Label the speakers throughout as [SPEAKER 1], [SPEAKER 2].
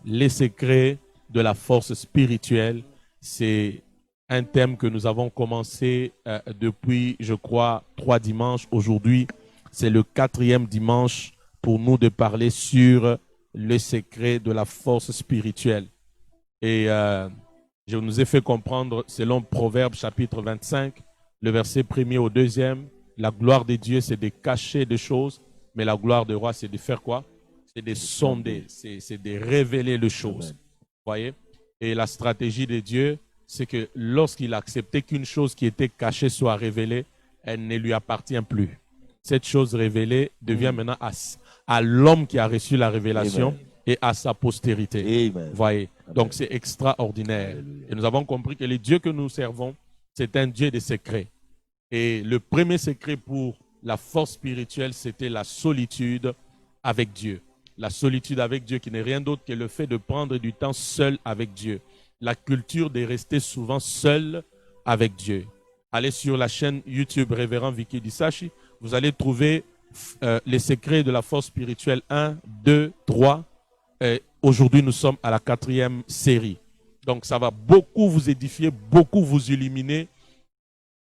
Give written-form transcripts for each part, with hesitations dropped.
[SPEAKER 1] Les secrets de la force spirituelle, c'est un thème que nous avons commencé depuis, je crois, 3 dimanches. Aujourd'hui, c'est le 4e dimanche pour nous de parler sur le secret de la force spirituelle. Et je nous ai fait comprendre, selon Proverbes chapitre 25, le verset 1er au 2e, la gloire de Dieu, c'est de cacher des choses, mais la gloire du roi, c'est de faire quoi? C'est de sonder, c'est de révéler les choses. Vous voyez? Et la stratégie de Dieu, c'est que lorsqu'il a accepté qu'une chose qui était cachée soit révélée, elle ne lui appartient plus. Cette chose révélée devient maintenant à l'homme qui a reçu la révélation. Amen. Et à sa postérité. Amen. Vous voyez? Amen. Donc c'est extraordinaire. Alléluia. Et nous avons compris que le Dieu que nous servons, c'est un Dieu de secrets. Et le premier secret pour la force spirituelle, c'était la solitude avec Dieu. La solitude avec Dieu qui n'est rien d'autre que le fait de prendre du temps seul avec Dieu. La culture de rester souvent seul avec Dieu. Allez sur la chaîne YouTube Révérend Vicky Disachi, vous allez trouver les secrets de la force spirituelle 1, 2, 3. Aujourd'hui, nous sommes à la 4e série. Donc, ça va beaucoup vous édifier, beaucoup vous illuminer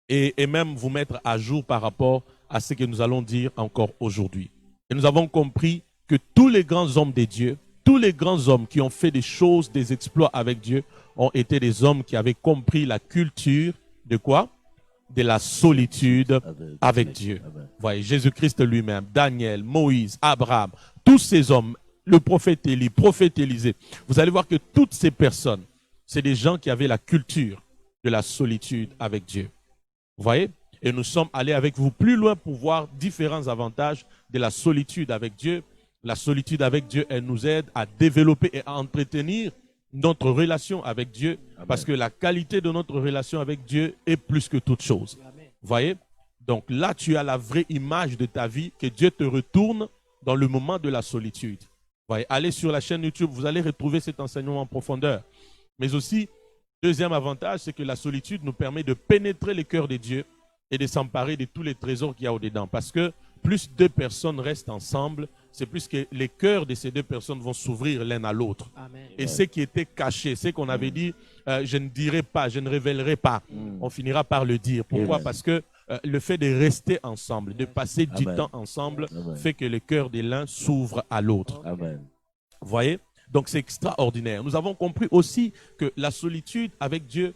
[SPEAKER 1] et même vous mettre à jour par rapport à ce que nous allons dire encore aujourd'hui. Et nous avons compris que tous les grands hommes de Dieu, tous les grands hommes qui ont fait des choses, des exploits avec Dieu, ont été des hommes qui avaient compris la culture de quoi? De la solitude avec Dieu. Vous voyez, Jésus-Christ lui-même, Daniel, Moïse, Abraham, tous ces hommes, le prophète Élie, prophète Élisée, vous allez voir que toutes ces personnes, c'est des gens qui avaient la culture de la solitude avec Dieu. Vous voyez? Et nous sommes allés avec vous plus loin pour voir différents avantages de la solitude avec Dieu. La solitude avec Dieu, elle nous aide à développer et à entretenir notre relation avec Dieu. Amen. Parce que la qualité de notre relation avec Dieu est plus que toute chose. Amen. Vous voyez? Donc là, tu as la vraie image de ta vie, que Dieu te retourne dans le moment de la solitude. Allez sur la chaîne YouTube, vous allez retrouver cet enseignement en profondeur. Mais aussi, deuxième avantage, c'est que la solitude nous permet de pénétrer le cœur de Dieu et de s'emparer de tous les trésors qu'il y a au-dedans. Parce que plus 2 personnes restent ensemble, c'est plus que les cœurs de ces 2 personnes vont s'ouvrir l'un à l'autre. Et ce qui était caché, ce qu'on avait dit, je ne dirai pas, je ne révélerai pas, on finira par le dire. Pourquoi? Parce que le fait de rester ensemble, de passer du temps ensemble, fait que le cœur de l'un s'ouvre à l'autre. Vous voyez? Donc c'est extraordinaire. Nous avons compris aussi que la solitude avec Dieu,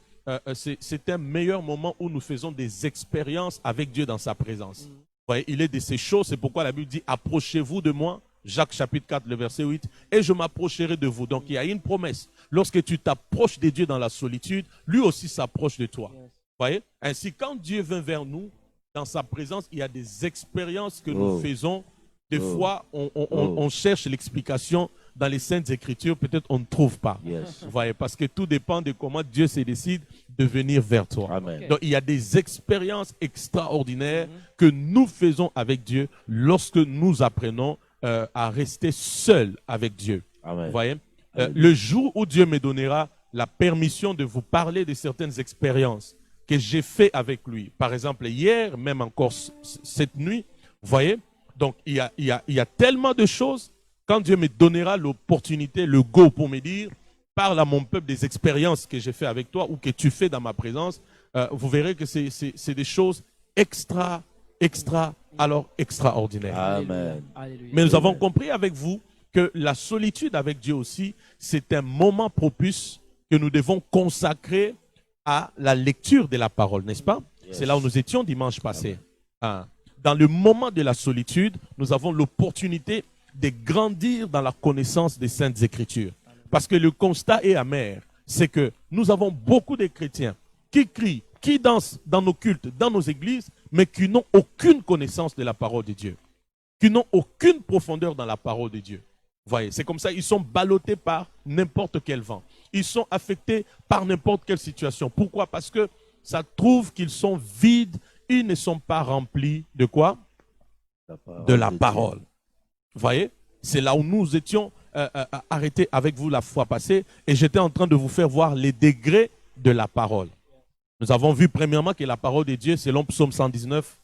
[SPEAKER 1] c'est un meilleur moment où nous faisons des expériences avec Dieu dans sa présence. Vous voyez, il est de ces choses, c'est pourquoi la Bible dit « Approchez-vous de moi ». Jacques chapitre 4, le verset 8, « Et je m'approcherai de vous ». Donc il y a une promesse. Lorsque tu t'approches de Dieu dans la solitude, lui aussi s'approche de toi. Vous voyez? Ainsi, quand Dieu vient vers nous, dans sa présence, il y a des expériences que nous faisons. Des fois, on cherche l'explication dans les Saintes Écritures, peut-être on ne trouve pas. Vous voyez? Parce que tout dépend de comment Dieu se décide de venir vers toi. Amen. Donc, il y a des expériences extraordinaires que nous faisons avec Dieu lorsque nous apprenons à rester seuls avec Dieu. Amen. Vous voyez? Le jour où Dieu me donnera la permission de vous parler de certaines expériences que j'ai fait avec lui. Par exemple, hier, même encore cette nuit, vous voyez? Donc, il y a tellement de choses. Quand Dieu me donnera l'opportunité, le go pour me dire, parle à mon peuple des expériences que j'ai fait avec toi ou que tu fais dans ma présence, vous verrez que c'est des choses extraordinaires. Amen. Mais nous avons compris avec vous que la solitude avec Dieu aussi, c'est un moment propice que nous devons consacrer à la lecture de la parole, n'est-ce pas? C'est là où nous étions dimanche passé. Dans le moment de la solitude, nous avons l'opportunité de grandir dans la connaissance des Saintes Écritures. Parce que le constat est amer, c'est que nous avons beaucoup de chrétiens qui crient, qui dansent dans nos cultes, dans nos églises, mais qui n'ont aucune connaissance de la parole de Dieu, qui n'ont aucune profondeur dans la parole de Dieu. Vous voyez, c'est comme ça, ils sont ballottés par n'importe quel vent. Ils sont affectés par n'importe quelle situation. Pourquoi? Parce que ça trouve qu'ils sont vides, ils ne sont pas remplis de quoi? De la parole. Vous voyez? C'est là où nous étions arrêtés avec vous la fois passée et j'étais en train de vous faire voir les degrés de la parole. Nous avons vu premièrement que la parole de Dieu, selon Psaume 119,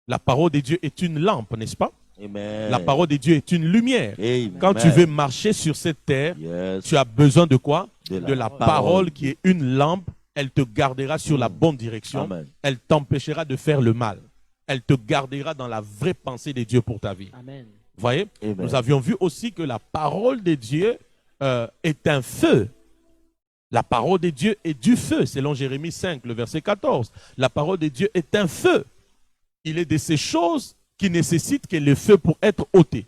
[SPEAKER 1] la parole de Dieu est une lampe, n'est-ce pas?
[SPEAKER 2] Amen.
[SPEAKER 1] La parole de Dieu est une lumière.
[SPEAKER 2] Amen.
[SPEAKER 1] Quand tu veux marcher sur cette terre,
[SPEAKER 2] Yes.
[SPEAKER 1] tu as besoin de quoi?
[SPEAKER 2] De
[SPEAKER 1] De la
[SPEAKER 2] parole.
[SPEAKER 1] parole qui est une lampe. Elle te gardera sur la bonne direction.
[SPEAKER 2] Amen.
[SPEAKER 1] Elle t'empêchera de faire le mal. Elle te gardera dans la vraie pensée de Dieu pour ta vie.
[SPEAKER 3] Amen.
[SPEAKER 1] Vous voyez?
[SPEAKER 2] Amen.
[SPEAKER 1] Nous avions vu aussi que la parole de Dieu est un feu. La parole de Dieu est du feu, selon Jérémie 5, le verset 14. La parole de Dieu est un feu. Il est de ces choses qui nécessitent que le feu pour être ôté.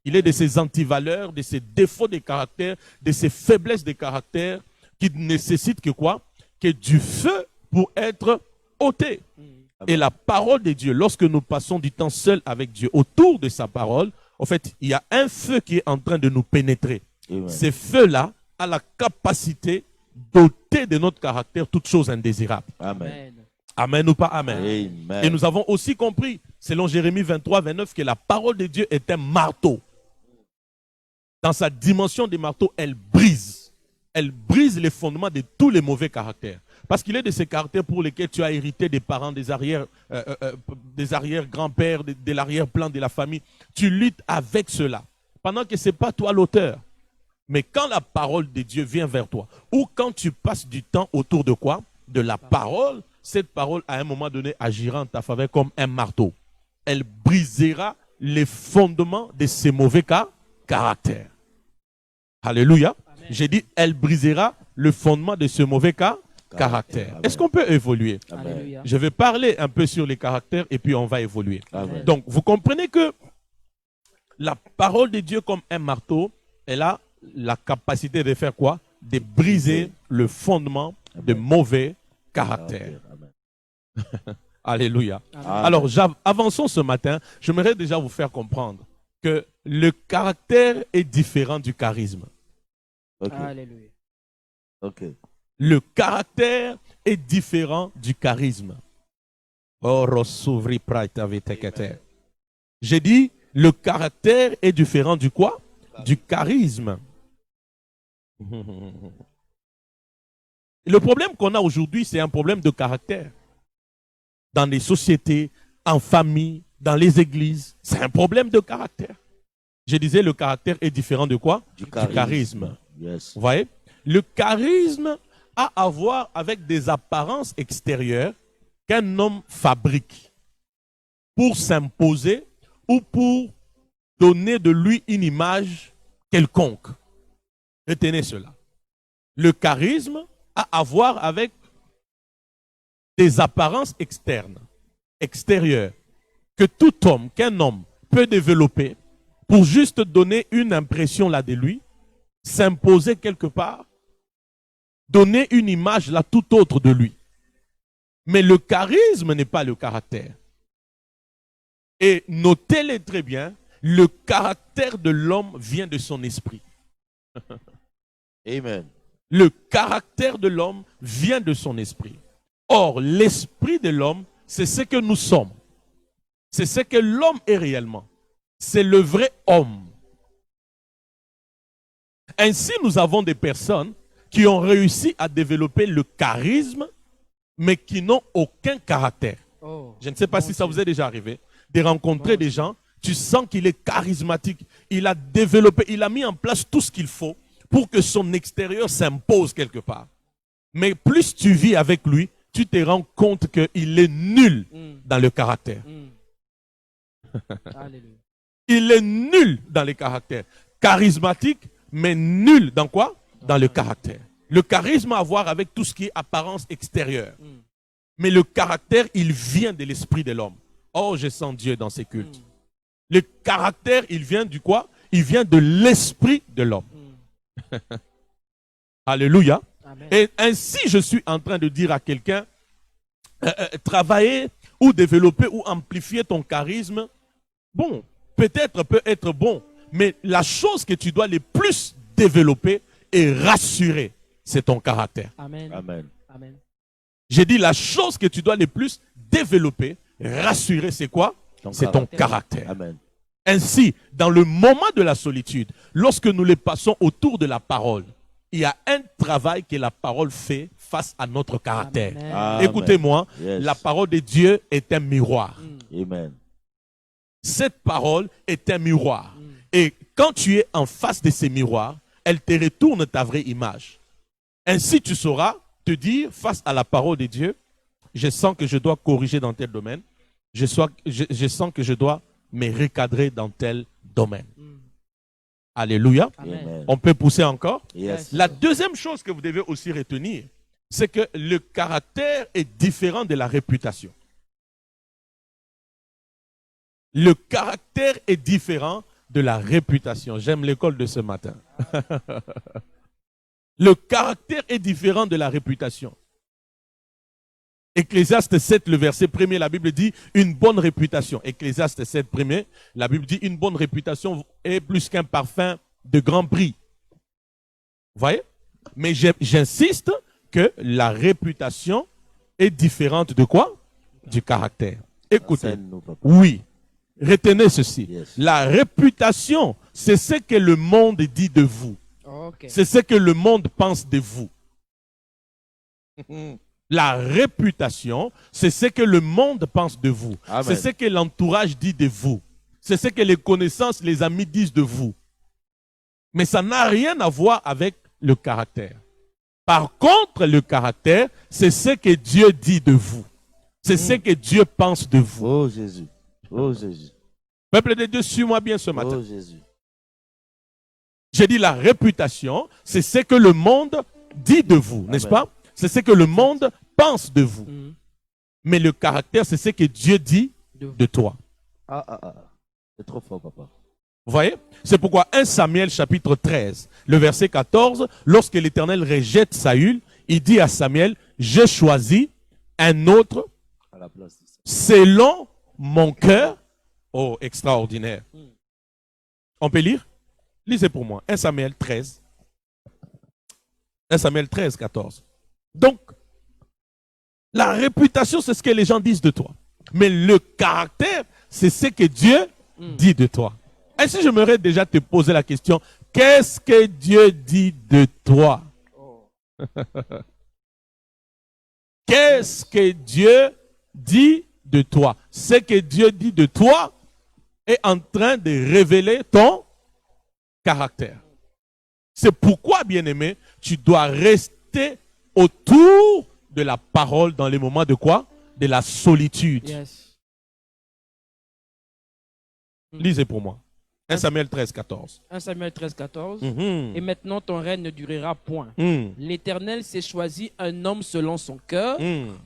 [SPEAKER 1] Il est de ces antivaleurs, de ces défauts de caractère, de ces faiblesses de caractère qui nécessitent que quoi? Que du feu pour être ôté. Et la parole de Dieu, lorsque nous passons du temps seul avec Dieu, autour de sa parole, en fait, il y a un feu qui est en train de nous pénétrer.
[SPEAKER 2] Amen.
[SPEAKER 1] Ce feu-là a la capacité d'ôter de notre caractère toute chose indésirable.
[SPEAKER 2] Amen.
[SPEAKER 3] Amen.
[SPEAKER 1] Amen ou pas amen?
[SPEAKER 2] Amen.
[SPEAKER 1] Et nous avons aussi compris, selon Jérémie 23, 29, que la parole de Dieu est un marteau. Dans sa dimension de marteau, elle brise. Elle brise les fondements de tous les mauvais caractères. Parce qu'il est de ces caractères pour lesquels tu as hérité des parents, des arrière-grands-pères, de l'arrière-plan de la famille. Tu luttes avec cela. Pendant que ce n'est pas toi l'auteur. Mais quand la parole de Dieu vient vers toi, ou quand tu passes du temps autour de quoi? De la parole, cette parole, à un moment donné, agira en ta faveur comme un marteau. Elle brisera les fondements de ces mauvais caractères. Alléluia. J'ai dit, elle brisera le fondement de ce mauvais caractère.
[SPEAKER 2] Amen.
[SPEAKER 1] Est-ce qu'on peut évoluer?
[SPEAKER 2] Amen.
[SPEAKER 3] Alléluia.
[SPEAKER 1] Je vais parler un peu sur les caractères et puis on va évoluer.
[SPEAKER 2] Amen.
[SPEAKER 1] Donc, vous comprenez que la parole de Dieu comme un marteau, elle a la capacité de faire quoi? De briser le fondement de mauvais caractères.
[SPEAKER 2] Amen.
[SPEAKER 1] Alléluia.
[SPEAKER 3] Amen.
[SPEAKER 1] Alors, avançons ce matin. J'aimerais déjà vous faire comprendre que le caractère est différent du charisme.
[SPEAKER 2] Ok.
[SPEAKER 3] Alléluia.
[SPEAKER 2] Ok.
[SPEAKER 1] Le caractère est différent du charisme. J'ai dit, le caractère est différent du quoi? Du charisme. Le problème qu'on a aujourd'hui, c'est un problème de caractère. Dans les sociétés, en famille, dans les églises, c'est un problème de caractère. Je disais, le caractère est différent de quoi?
[SPEAKER 2] Du
[SPEAKER 1] charisme.
[SPEAKER 2] Yes.
[SPEAKER 1] Vous voyez? Le charisme a à voir avec des apparences extérieures qu'un homme fabrique pour s'imposer ou pour donner de lui une image quelconque. Retenez cela. Le charisme a à voir avec des apparences externes, extérieures, que tout homme, qu'un homme peut développer pour juste donner une impression là de lui, s'imposer quelque part, donner une image là tout autre de lui. Mais le charisme n'est pas le caractère. Et notez-le très bien, le caractère de l'homme vient de son esprit.
[SPEAKER 2] Amen.
[SPEAKER 1] Le caractère de l'homme vient de son esprit. Or, l'esprit de l'homme, c'est ce que nous sommes. C'est ce que l'homme est réellement. C'est le vrai homme. Ainsi, nous avons des personnes qui ont réussi à développer le charisme, mais qui n'ont aucun caractère.
[SPEAKER 3] Oh,
[SPEAKER 1] Je ne sais pas
[SPEAKER 3] mon
[SPEAKER 1] si ça
[SPEAKER 3] Dieu.
[SPEAKER 1] vous est déjà arrivé de rencontrer
[SPEAKER 3] Mon
[SPEAKER 1] des
[SPEAKER 3] Dieu.
[SPEAKER 1] gens, tu sens qu'il est charismatique, il a développé, il a mis en place tout ce qu'il faut pour que son extérieur s'impose quelque part. Mais plus tu vis avec lui, tu te rends compte qu'il est nul dans le caractère.
[SPEAKER 3] Alléluia.
[SPEAKER 1] Il est nul dans les caractères. Charismatique, mais nul dans quoi? Dans le caractère. Le charisme a à voir avec tout ce qui est apparence extérieure. Mais le caractère, il vient de l'esprit de l'homme. Oh, je sens Dieu dans ces cultes. Le caractère, il vient du quoi? Il vient de l'esprit de l'homme. Alléluia.
[SPEAKER 3] Amen.
[SPEAKER 1] Et ainsi, je suis en train de dire à quelqu'un, travailler ou développer ou amplifier ton charisme, bon, peut-être peut être bon, mais la chose que tu dois le plus développer et rassurer, c'est ton caractère.
[SPEAKER 3] Amen.
[SPEAKER 2] Amen.
[SPEAKER 3] Amen.
[SPEAKER 1] J'ai dit la chose que tu dois le plus développer, rassurer, c'est quoi? C'est ton caractère.
[SPEAKER 2] Amen.
[SPEAKER 1] Ainsi, dans le moment de la solitude, lorsque nous les passons autour de la parole, il y a un travail que la parole fait face à notre caractère.
[SPEAKER 3] Amen.
[SPEAKER 2] Amen.
[SPEAKER 1] Écoutez-moi,
[SPEAKER 2] Yes.
[SPEAKER 1] la parole de Dieu est un miroir.
[SPEAKER 2] Amen.
[SPEAKER 1] Cette parole est un miroir. Et quand tu es en face de ces miroirs, elle te retourne ta vraie image. Ainsi, tu sauras te dire face à la parole de Dieu, je sens que je dois corriger dans tel domaine. Je sens que je dois me recadrer dans tel domaine. Alléluia.
[SPEAKER 2] Amen.
[SPEAKER 1] On peut pousser encore.
[SPEAKER 2] Yes.
[SPEAKER 1] La deuxième chose que vous devez aussi retenir, c'est que le caractère est différent de la réputation. Le caractère est différent de la réputation. J'aime l'école de ce matin. Le caractère est différent de la réputation. Ecclésiaste 7, le verset 1er, la Bible dit une bonne réputation. Ecclésiaste 7, 1er, la Bible dit une bonne réputation est plus qu'un parfum de grand prix. Vous voyez? Mais j'insiste que la réputation est différente de quoi? Du caractère. Écoutez.
[SPEAKER 2] Enseigne-nous, papa.
[SPEAKER 1] Oui. Retenez ceci.
[SPEAKER 2] Yes.
[SPEAKER 1] La réputation, c'est ce que le monde dit de vous.
[SPEAKER 3] Ok.
[SPEAKER 1] C'est ce que le monde pense de vous. La réputation, c'est ce que le monde pense de vous.
[SPEAKER 2] Amen.
[SPEAKER 1] C'est ce que l'entourage dit de vous. C'est ce que les connaissances, les amis disent de vous. Mais ça n'a rien à voir avec le caractère. Par contre, le caractère, c'est ce que Dieu dit de vous. C'est ce que Dieu pense de vous.
[SPEAKER 2] Oh Jésus. Oh Jésus.
[SPEAKER 1] Peuple de Dieu, suis-moi bien ce matin.
[SPEAKER 2] Oh Jésus.
[SPEAKER 1] J'ai dit la réputation, c'est ce que le monde dit de vous, n'est-ce
[SPEAKER 2] Amen.
[SPEAKER 1] pas? C'est ce que le monde pense de vous.
[SPEAKER 3] Mhm.
[SPEAKER 1] Mais le caractère, c'est ce que Dieu dit de toi.
[SPEAKER 2] Ah. C'est trop fort, papa.
[SPEAKER 1] Vous voyez? C'est pourquoi 1 Samuel chapitre 13, le verset 14, lorsque l'Éternel rejette Saül, il dit à Samuel, j'ai choisi un autre
[SPEAKER 2] À la place de ça.
[SPEAKER 1] selon mon cœur. Oh, extraordinaire. On peut lire? Lisez pour moi. 1 Samuel 13. 1 Samuel 13, 14. Donc, la réputation, c'est ce que les gens disent de toi. Mais le caractère, c'est ce que Dieu dit de toi. Ainsi, j'aimerais déjà te poser la question, qu'est-ce que Dieu dit de toi? Qu'est-ce que Dieu dit de toi? Ce que Dieu dit de toi est en train de révéler ton caractère. C'est pourquoi, bien-aimé, tu dois rester autour de la parole dans les moments de quoi? De la solitude.
[SPEAKER 3] Yes.
[SPEAKER 1] Lisez pour moi. 1 Samuel 13, 14.
[SPEAKER 3] 1 Samuel 13, 14.
[SPEAKER 1] Mhm.
[SPEAKER 3] Et maintenant ton règne ne durera point.
[SPEAKER 1] Mhm.
[SPEAKER 3] L'Éternel s'est choisi un homme selon son cœur,
[SPEAKER 1] Mhm.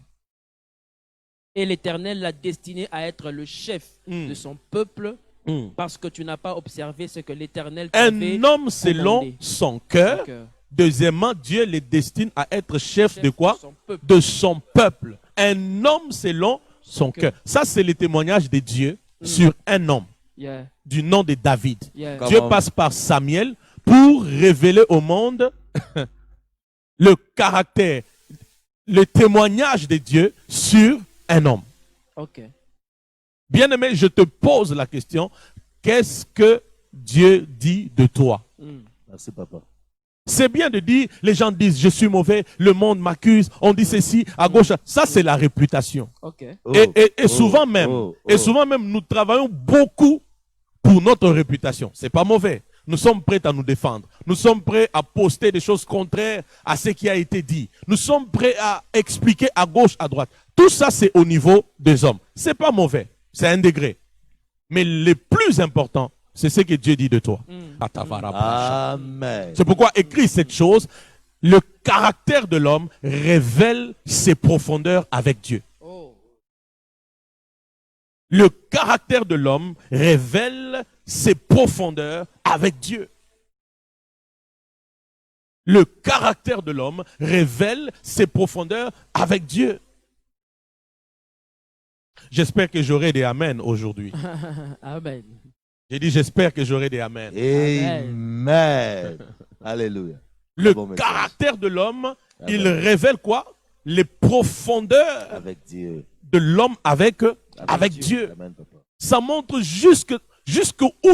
[SPEAKER 3] et l'Éternel l'a destiné à être le chef
[SPEAKER 1] Mm.
[SPEAKER 3] de son peuple,
[SPEAKER 1] Mhm.
[SPEAKER 3] parce que tu n'as pas observé ce que l'Éternel t'avait
[SPEAKER 1] Un homme selon
[SPEAKER 3] commandé.
[SPEAKER 1] son cœur.
[SPEAKER 3] cœur.
[SPEAKER 1] Deuxièmement, Dieu le destine à être chef de
[SPEAKER 3] Chef
[SPEAKER 1] quoi?
[SPEAKER 3] son peuple.
[SPEAKER 1] De son peuple. Un homme selon son
[SPEAKER 3] cœur.
[SPEAKER 1] cœur. Ça, c'est le témoignage de Dieu sur un homme
[SPEAKER 3] Yeah.
[SPEAKER 1] du nom de David.
[SPEAKER 3] Yeah.
[SPEAKER 2] Come
[SPEAKER 1] Dieu
[SPEAKER 2] on.
[SPEAKER 1] passe par Samuel pour révéler au monde le caractère, le témoignage de Dieu sur un homme.
[SPEAKER 3] Ok.
[SPEAKER 1] Bien-aimé, je te pose la question, qu'est-ce que Dieu dit de toi?
[SPEAKER 3] Mm.
[SPEAKER 2] Merci, papa.
[SPEAKER 1] C'est bien de dire, les gens disent, je suis mauvais, le monde m'accuse, on dit ceci, à gauche. Ça, c'est la réputation.
[SPEAKER 3] Ok.
[SPEAKER 2] Oh,
[SPEAKER 1] Et
[SPEAKER 2] oh,
[SPEAKER 1] souvent même,
[SPEAKER 2] oh,
[SPEAKER 1] et
[SPEAKER 2] oh.
[SPEAKER 1] souvent même, nous travaillons beaucoup pour notre réputation. C'est pas mauvais. Nous sommes prêts à nous défendre. Nous sommes prêts à poster des choses contraires à ce qui a été dit. Nous sommes prêts à expliquer à gauche, à droite. Tout ça, c'est au niveau des hommes. C'est pas mauvais. C'est un degré. Mais le plus important, c'est ce que Dieu dit de toi.
[SPEAKER 2] Amen.
[SPEAKER 1] C'est pourquoi écrit cette chose. Le caractère de l'homme révèle ses profondeurs avec Dieu.
[SPEAKER 3] Oh.
[SPEAKER 1] Le caractère de l'homme révèle ses profondeurs avec Dieu. Le caractère de l'homme révèle ses profondeurs avec Dieu. J'espère que j'aurai des amen aujourd'hui.
[SPEAKER 3] Amen.
[SPEAKER 1] J'ai dit j'espère que j'aurai des amen.
[SPEAKER 2] Amen. Alléluia.
[SPEAKER 1] Le
[SPEAKER 2] Bon message.
[SPEAKER 1] caractère de l'homme,
[SPEAKER 2] Amen.
[SPEAKER 1] il révèle quoi? Les profondeurs
[SPEAKER 2] Avec Dieu.
[SPEAKER 1] de l'homme avec Dieu.
[SPEAKER 2] Amen, papa.
[SPEAKER 1] Ça montre jusqu'où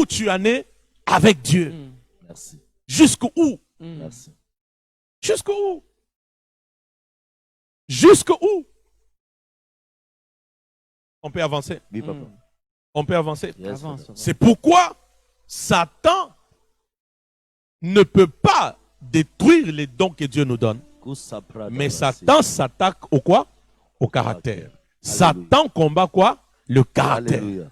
[SPEAKER 1] tu en es avec Dieu.
[SPEAKER 3] Mm.
[SPEAKER 2] Merci.
[SPEAKER 1] Jusqu'où?
[SPEAKER 3] Mm.
[SPEAKER 2] Merci.
[SPEAKER 1] Jusqu'où? Jusqu'où? On peut avancer.
[SPEAKER 2] Oui, papa.
[SPEAKER 3] Mm.
[SPEAKER 1] On peut avancer.
[SPEAKER 2] Yes,
[SPEAKER 3] Avance,
[SPEAKER 2] Papa.
[SPEAKER 3] papa.
[SPEAKER 1] C'est pourquoi Satan ne peut pas détruire les dons que Dieu nous donne.
[SPEAKER 2] Kusapra
[SPEAKER 1] Mais
[SPEAKER 2] Davasi.
[SPEAKER 1] Satan s'attaque au quoi? Au caractère. Satan combat quoi? Le caractère.
[SPEAKER 2] Alléluia.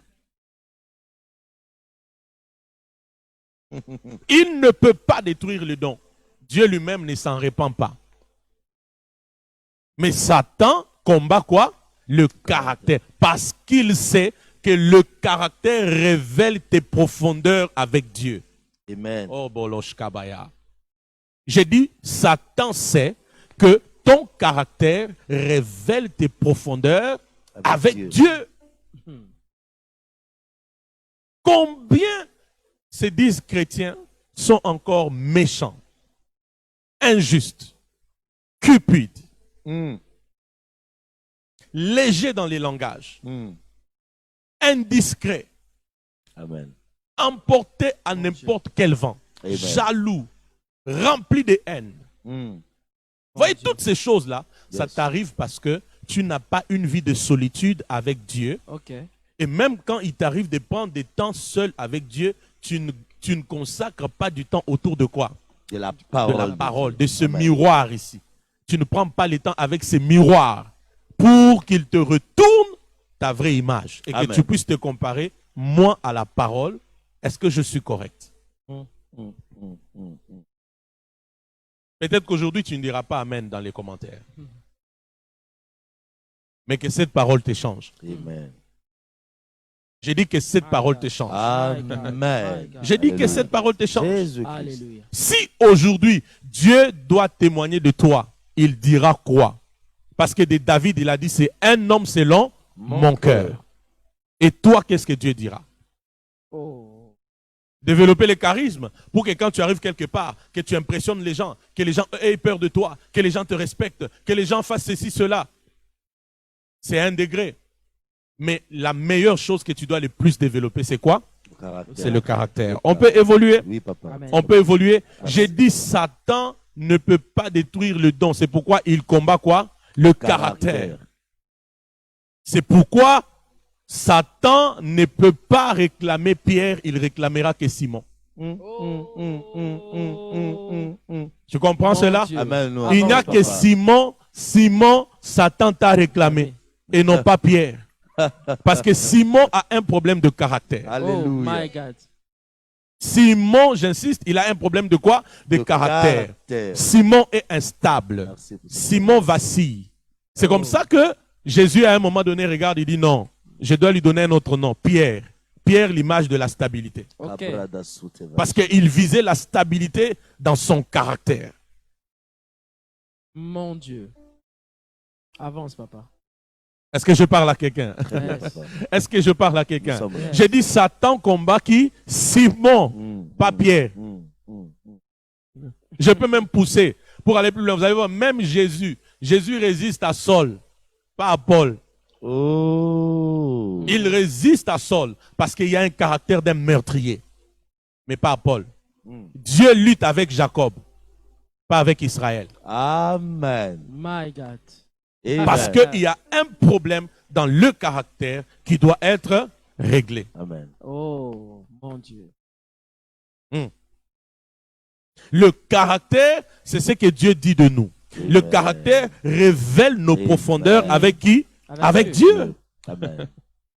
[SPEAKER 1] Il ne peut pas détruire le don. Dieu lui-même ne s'en répand pas. Mais Satan combat quoi? Le caractère. Parce qu'il sait que le caractère révèle tes profondeurs avec Dieu.
[SPEAKER 2] Amen.
[SPEAKER 1] Oh, Bolosh Kabaya. J'ai dit, Satan sait que ton caractère révèle tes profondeurs avec Dieu. Combien se disent chrétiens sont encore méchants, injustes, cupides,
[SPEAKER 2] Mm.
[SPEAKER 1] légers dans les langages,
[SPEAKER 2] Mm.
[SPEAKER 1] indiscrets,
[SPEAKER 2] Amen.
[SPEAKER 1] emportés à n'importe quel vent,
[SPEAKER 2] Amen.
[SPEAKER 1] jaloux, remplis de haine.
[SPEAKER 2] Mm.
[SPEAKER 1] Vous voyez, toutes ces choses-là, ça
[SPEAKER 2] Yes.
[SPEAKER 1] t'arrive parce que tu n'as pas une vie de solitude avec Dieu.
[SPEAKER 3] Ok.
[SPEAKER 1] Et même quand il t'arrive de prendre des temps seul avec Dieu, tu ne consacres pas du temps autour de quoi?
[SPEAKER 2] De la
[SPEAKER 1] De
[SPEAKER 2] parole.
[SPEAKER 1] la parole, de ce
[SPEAKER 2] Amen.
[SPEAKER 1] miroir ici. Tu ne prends pas le temps avec ces miroirs pour qu'il te retourne ta vraie image et que
[SPEAKER 2] Amen.
[SPEAKER 1] tu puisses te comparer, moi, à la parole. Est-ce que je suis correct?
[SPEAKER 2] Mm, mm, mm, mm.
[SPEAKER 1] Peut-être qu'aujourd'hui, tu ne diras pas Amen dans les commentaires. Mais que cette parole te change.
[SPEAKER 2] Amen.
[SPEAKER 1] J'ai dit que cette parole te change.
[SPEAKER 2] Amen.
[SPEAKER 1] J'ai dit que
[SPEAKER 2] Alléluia.
[SPEAKER 1] cette parole te change.
[SPEAKER 2] Jésus-Christ.
[SPEAKER 3] Alléluia.
[SPEAKER 1] Si aujourd'hui, Dieu doit témoigner de toi, il dira quoi? Parce que de David, il a dit, c'est un homme selon mon cœur. Et toi, qu'est-ce que Dieu dira?
[SPEAKER 3] Oh.
[SPEAKER 1] Développer le charisme pour que quand tu arrives quelque part, que tu impressionnes les gens, que les gens aient peur de toi, que les gens te respectent, que les gens fassent ceci, cela. C'est un degré. Mais la meilleure chose que tu dois le plus développer, c'est quoi?
[SPEAKER 2] Caractère.
[SPEAKER 1] C'est le caractère. On peut évoluer.
[SPEAKER 2] Oui, papa.
[SPEAKER 3] Amen.
[SPEAKER 1] On peut évoluer. J'ai dit Satan ne peut pas détruire le don. C'est pourquoi il combat quoi? Le caractère. C'est pourquoi Satan ne peut pas réclamer Pierre, il réclamera que Simon. Tu comprends cela?
[SPEAKER 3] Dieu.
[SPEAKER 2] Amen. nous
[SPEAKER 1] Il n'y a
[SPEAKER 2] avons,
[SPEAKER 1] que
[SPEAKER 2] papa.
[SPEAKER 1] Simon, Satan t'a réclamé et non pas Pierre. Parce que Simon a un problème de caractère.
[SPEAKER 3] Oh
[SPEAKER 2] Alléluia.
[SPEAKER 3] my God.
[SPEAKER 1] Simon, j'insiste, il a un problème de quoi? De
[SPEAKER 2] Le
[SPEAKER 1] caractère.
[SPEAKER 2] caractère.
[SPEAKER 1] Simon est instable.
[SPEAKER 2] Merci pour ça.
[SPEAKER 1] Simon vacille. C'est comme ça que Jésus, à un moment donné, regarde, il dit non, je dois lui donner un autre nom, Pierre. Pierre, l'image de la stabilité.
[SPEAKER 3] Ok.
[SPEAKER 2] Caprada souteva.
[SPEAKER 1] Parce qu'il visait la stabilité dans son caractère.
[SPEAKER 3] Mon Dieu. Avance, papa.
[SPEAKER 1] Est-ce que je parle à quelqu'un?
[SPEAKER 2] Très bien,
[SPEAKER 3] Yes.
[SPEAKER 2] papa.
[SPEAKER 1] Est-ce que je parle à
[SPEAKER 2] Nous
[SPEAKER 1] quelqu'un?
[SPEAKER 2] sommes là.
[SPEAKER 1] J'ai dit Satan combat qui? Simon,
[SPEAKER 2] Mm,
[SPEAKER 1] pas
[SPEAKER 2] mm,
[SPEAKER 1] Pierre.
[SPEAKER 2] mm, mm, mm.
[SPEAKER 1] Je peux même pousser pour aller plus loin. Vous allez voir, même Jésus résiste à Saul, pas à Paul.
[SPEAKER 2] Oh.
[SPEAKER 1] Il résiste à Saul parce qu'il y a un caractère d'un meurtrier, mais pas à Paul.
[SPEAKER 2] Mm.
[SPEAKER 1] Dieu lutte avec Jacob, pas avec Israël.
[SPEAKER 2] Amen.
[SPEAKER 3] My God.
[SPEAKER 2] Amen.
[SPEAKER 1] Parce qu'il y a un problème dans le caractère qui doit être réglé.
[SPEAKER 2] Amen.
[SPEAKER 3] Oh, mon Dieu.
[SPEAKER 1] Le caractère, c'est ce que Dieu dit de nous. Le
[SPEAKER 2] Amen.
[SPEAKER 1] caractère révèle nos
[SPEAKER 2] Amen.
[SPEAKER 1] avec avec qui? Avec Dieu.
[SPEAKER 2] Amen.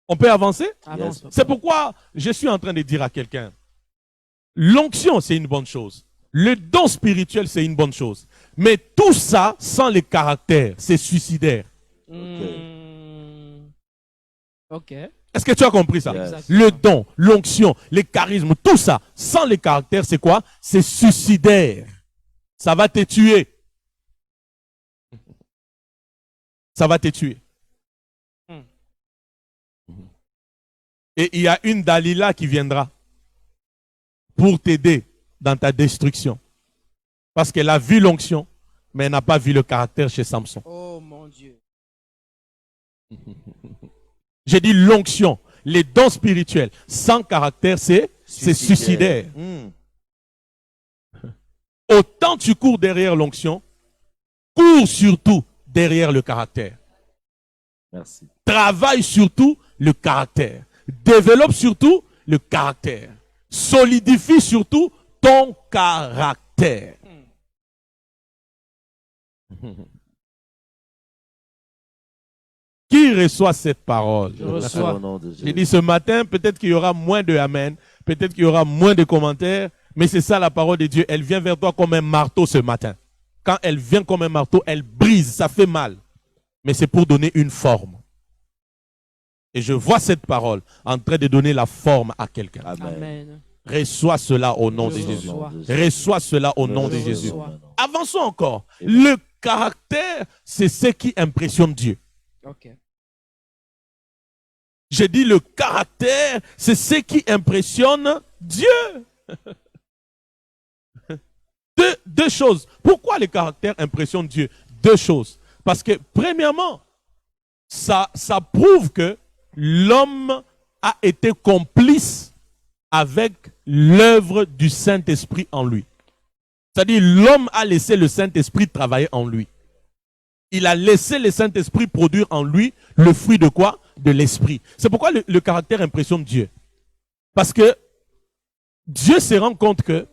[SPEAKER 1] On peut avancer?
[SPEAKER 3] Avance,
[SPEAKER 2] Yes.
[SPEAKER 3] papa.
[SPEAKER 1] C'est pourquoi je suis en train de dire à quelqu'un, l'onction, c'est une bonne chose. Le don spirituel, c'est une bonne chose. Mais tout ça, sans le caractère, c'est suicidaire.
[SPEAKER 3] Ok.
[SPEAKER 1] Est-ce que tu as compris ça?
[SPEAKER 2] Yes.
[SPEAKER 1] Le don, l'onction, les charismes, tout ça, sans les caractères, c'est quoi? C'est suicidaire. Ça va te tuer. Ça va te tuer. Et il y a une Dalila qui viendra pour t'aider dans ta destruction. Parce qu'elle a vu l'onction, mais elle n'a pas vu le caractère chez Samson.
[SPEAKER 3] Oh, mon Dieu.
[SPEAKER 1] J'ai dit l'onction, les dons spirituels, sans caractère, c'est suicidaire.
[SPEAKER 2] Mm.
[SPEAKER 1] Autant tu cours derrière l'onction, cours surtout derrière le caractère.
[SPEAKER 2] Merci.
[SPEAKER 1] Travaille surtout le caractère. développe surtout le caractère. Solidifie surtout ton caractère. Qui reçoit cette parole?
[SPEAKER 3] Je reçois.
[SPEAKER 2] Au nom de
[SPEAKER 1] J'ai
[SPEAKER 2] Jésus.
[SPEAKER 1] dit ce matin, peut-être qu'il y aura moins de amen, peut-être qu'il y aura moins de commentaires, mais c'est ça la parole de Dieu. Elle vient vers toi comme un marteau ce matin. Quand elle vient comme un marteau, elle brise, ça fait mal. Mais c'est pour donner une forme. Et je vois cette parole en train de donner la forme à quelqu'un.
[SPEAKER 2] Amen.
[SPEAKER 3] Amen.
[SPEAKER 1] Reçois cela au nom
[SPEAKER 3] Je
[SPEAKER 1] de Jésus.
[SPEAKER 3] reçois.
[SPEAKER 1] Reçois cela au nom de
[SPEAKER 3] Je
[SPEAKER 1] Jésus.
[SPEAKER 3] reçois.
[SPEAKER 1] Avançons encore. Le caractère, c'est ce qui impressionne Dieu.
[SPEAKER 3] Ok.
[SPEAKER 1] J'ai dit le caractère, c'est ce qui impressionne Dieu. Deux choses. Pourquoi le caractère impressionne Dieu? Deux choses. Parce que, premièrement, ça prouve que l'homme a été complice avec l'œuvre du Saint-Esprit en lui. C'est-à-dire, l'homme a laissé le Saint-Esprit travailler en lui. Il a laissé le Saint-Esprit produire en lui le fruit de quoi? De l'Esprit. C'est pourquoi le caractère impressionne Dieu. Parce que Dieu se rend compte que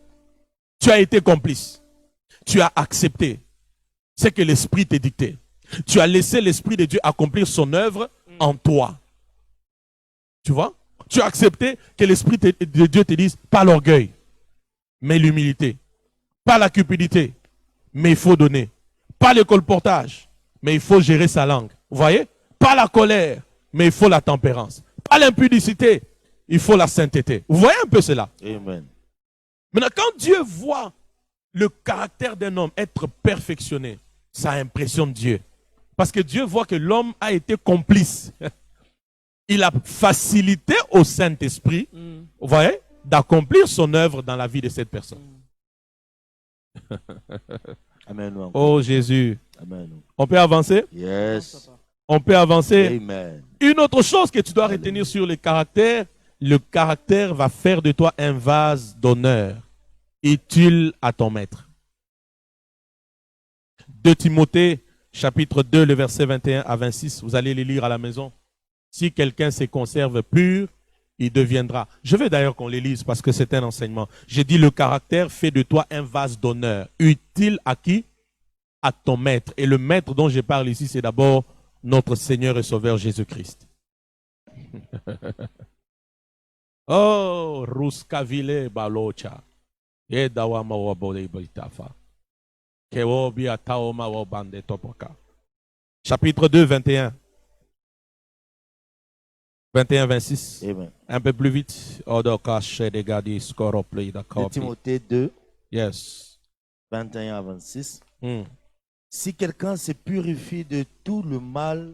[SPEAKER 1] tu as été complice. Tu as accepté ce que l'Esprit t'a dicté. Tu as laissé l'Esprit de Dieu accomplir son œuvre en toi. Tu vois? Tu as accepté que l'Esprit de Dieu te dise pas l'orgueil, mais l'humilité. Pas la cupidité, mais il faut donner. Pas le colportage, mais il faut gérer sa langue. Vous voyez? Pas la colère, mais il faut la tempérance. Pas l'impudicité, il faut la sainteté. Vous voyez un peu cela?
[SPEAKER 2] Amen.
[SPEAKER 1] Maintenant, quand Dieu voit le caractère d'un homme être perfectionné, ça impressionne Dieu. Parce que Dieu voit que l'homme a été complice. Il a facilité au Saint-Esprit, vous voyez, d'accomplir son œuvre dans la vie de cette personne.
[SPEAKER 2] Amen.
[SPEAKER 1] Oh Jésus.
[SPEAKER 2] Amen.
[SPEAKER 1] On peut avancer?
[SPEAKER 2] Yes.
[SPEAKER 1] On peut avancer.
[SPEAKER 2] Amen.
[SPEAKER 1] Une autre chose que tu dois retenir sur le caractère va faire de toi un vase d'honneur, utile à ton maître. 2 Timothée, chapitre 2, le verset 21 à 26, vous allez les lire à la maison. Si quelqu'un se conserve pur, il deviendra. Je veux d'ailleurs qu'on les lise parce que c'est un enseignement. J'ai dit le caractère fait de toi un vase d'honneur, utile à qui? À ton maître. Et le maître dont je parle ici, c'est d'abord notre Seigneur et Sauveur Jésus-Christ. Oh, Ruskavile Balocha. Edawama wabode baitafa. Kewobia taoma wabande topoka. Chapitre 2, 21. 21-26.
[SPEAKER 2] Amen.
[SPEAKER 1] Un peu plus vite. Odoka shedegadi skoroplei da
[SPEAKER 2] 2
[SPEAKER 1] kopi.
[SPEAKER 2] Timothée 2,
[SPEAKER 1] Yes.
[SPEAKER 2] 21 à 26.
[SPEAKER 1] Hmm.
[SPEAKER 2] Si quelqu'un se purifie de tout le mal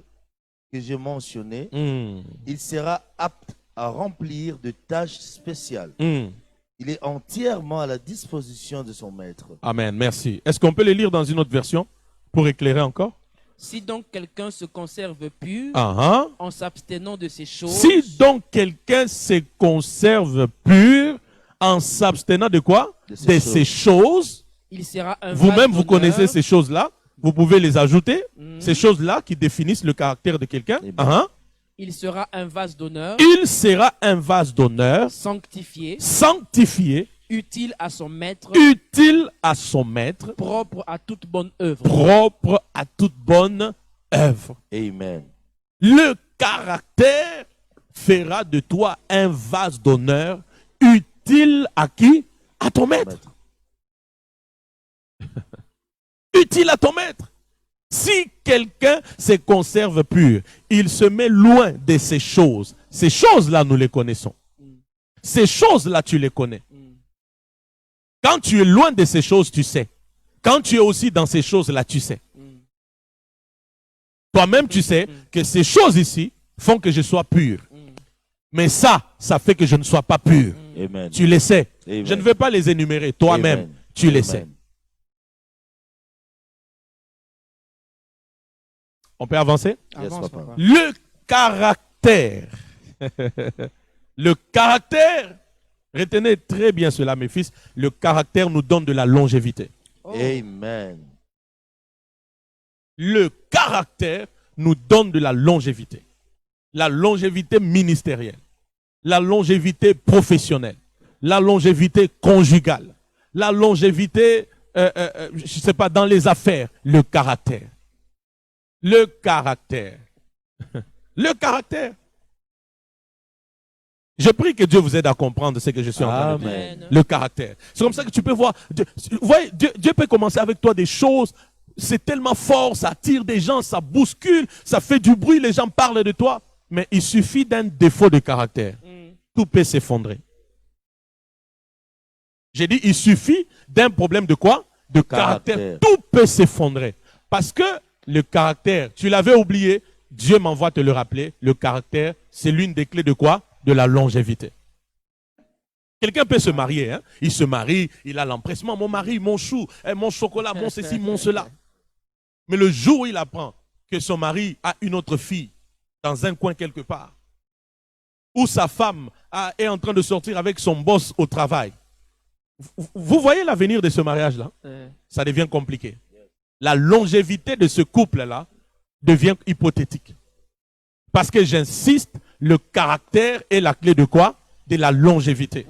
[SPEAKER 2] que j'ai mentionné,
[SPEAKER 1] Hmm.
[SPEAKER 2] il sera apte à remplir de tâches spéciales.
[SPEAKER 1] Hmm.
[SPEAKER 2] Il est entièrement à la disposition de son maître.
[SPEAKER 1] Amen. Merci. Est-ce qu'on peut les lire dans une autre version pour éclairer encore?
[SPEAKER 3] Si donc quelqu'un se conserve pur en s'abstenant de ces choses,
[SPEAKER 1] Si donc quelqu'un se conserve pur en s'abstenant de quoi?
[SPEAKER 2] De ces
[SPEAKER 1] De
[SPEAKER 2] choses.
[SPEAKER 1] ces choses.
[SPEAKER 3] il sera un
[SPEAKER 1] Vous-même,
[SPEAKER 3] vase
[SPEAKER 1] vous connaissez
[SPEAKER 3] d'honneur.
[SPEAKER 1] ces choses-là. Vous pouvez les ajouter.
[SPEAKER 3] Mhm.
[SPEAKER 1] Ces choses-là qui définissent le caractère de quelqu'un.
[SPEAKER 2] Eh bien.
[SPEAKER 3] Il sera un vase d'honneur,
[SPEAKER 1] Il sera un vase d'honneur,
[SPEAKER 3] sanctifié,
[SPEAKER 1] sanctifié,
[SPEAKER 3] utile à son maître,
[SPEAKER 1] utile à son maître,
[SPEAKER 3] propre à toute bonne œuvre.
[SPEAKER 1] propre à toute bonne œuvre.
[SPEAKER 2] Amen.
[SPEAKER 1] Le caractère fera de toi un vase d'honneur utile à qui? À ton maître.
[SPEAKER 2] Maître.
[SPEAKER 1] Utile à ton maître. Si quelqu'un se conserve pur, il se met loin de ces choses. Ces choses-là, nous les connaissons. Ces choses-là, tu les connais. Quand tu es loin de ces choses, tu sais. Quand tu es aussi dans ces choses-là, tu sais. Toi-même, tu sais que ces choses ici font que je sois pur. Mais ça fait que je ne sois pas pur.
[SPEAKER 2] Amen.
[SPEAKER 1] Tu les sais.
[SPEAKER 2] Amen.
[SPEAKER 1] Je ne vais pas les énumérer. Toi-même,
[SPEAKER 2] Amen.
[SPEAKER 1] tu les
[SPEAKER 2] Amen.
[SPEAKER 1] sais. On peut avancer?
[SPEAKER 2] Yes,
[SPEAKER 3] Avance,
[SPEAKER 2] papa.
[SPEAKER 3] papa.
[SPEAKER 1] Le caractère. Le caractère. Retenez très bien cela, mes fils. Le caractère nous donne de la longévité.
[SPEAKER 3] Oh.
[SPEAKER 2] Amen.
[SPEAKER 1] Le caractère nous donne de la longévité. La longévité ministérielle. la longévité professionnelle, la longévité conjugale, la longévité, je ne sais pas, dans les affaires, le caractère. Le caractère. Le caractère. Je prie que Dieu vous aide à comprendre ce que je suis en train de dire.
[SPEAKER 2] Amen.
[SPEAKER 1] Le caractère. C'est comme ça que tu peux voir. Vous voyez, Dieu peut commencer avec toi des choses. C'est tellement fort, ça attire des gens, ça bouscule, ça fait du bruit, les gens parlent de toi. Mais il suffit d'un défaut de caractère. Tout peut s'effondrer. J'ai dit, il suffit d'un problème de quoi? De caractère. Tout peut s'effondrer. Parce que le caractère, tu l'avais oublié, Dieu m'envoie te le rappeler, le caractère, c'est l'une des clés de quoi? De la longévité. Quelqu'un peut se marier, hein? Il se marie, il a l'empressement, mon mari, mon chou, mon chocolat, mon ceci, mon cela. Mais le jour où il apprend que son mari a une autre fille dans un coin quelque part, où sa femme est en train de sortir avec son boss au travail, vous voyez l'avenir de ce mariage-là? Ça devient compliqué. La longévité de ce couple-là devient hypothétique. Parce que j'insiste, le caractère est la clé de quoi? De la longévité.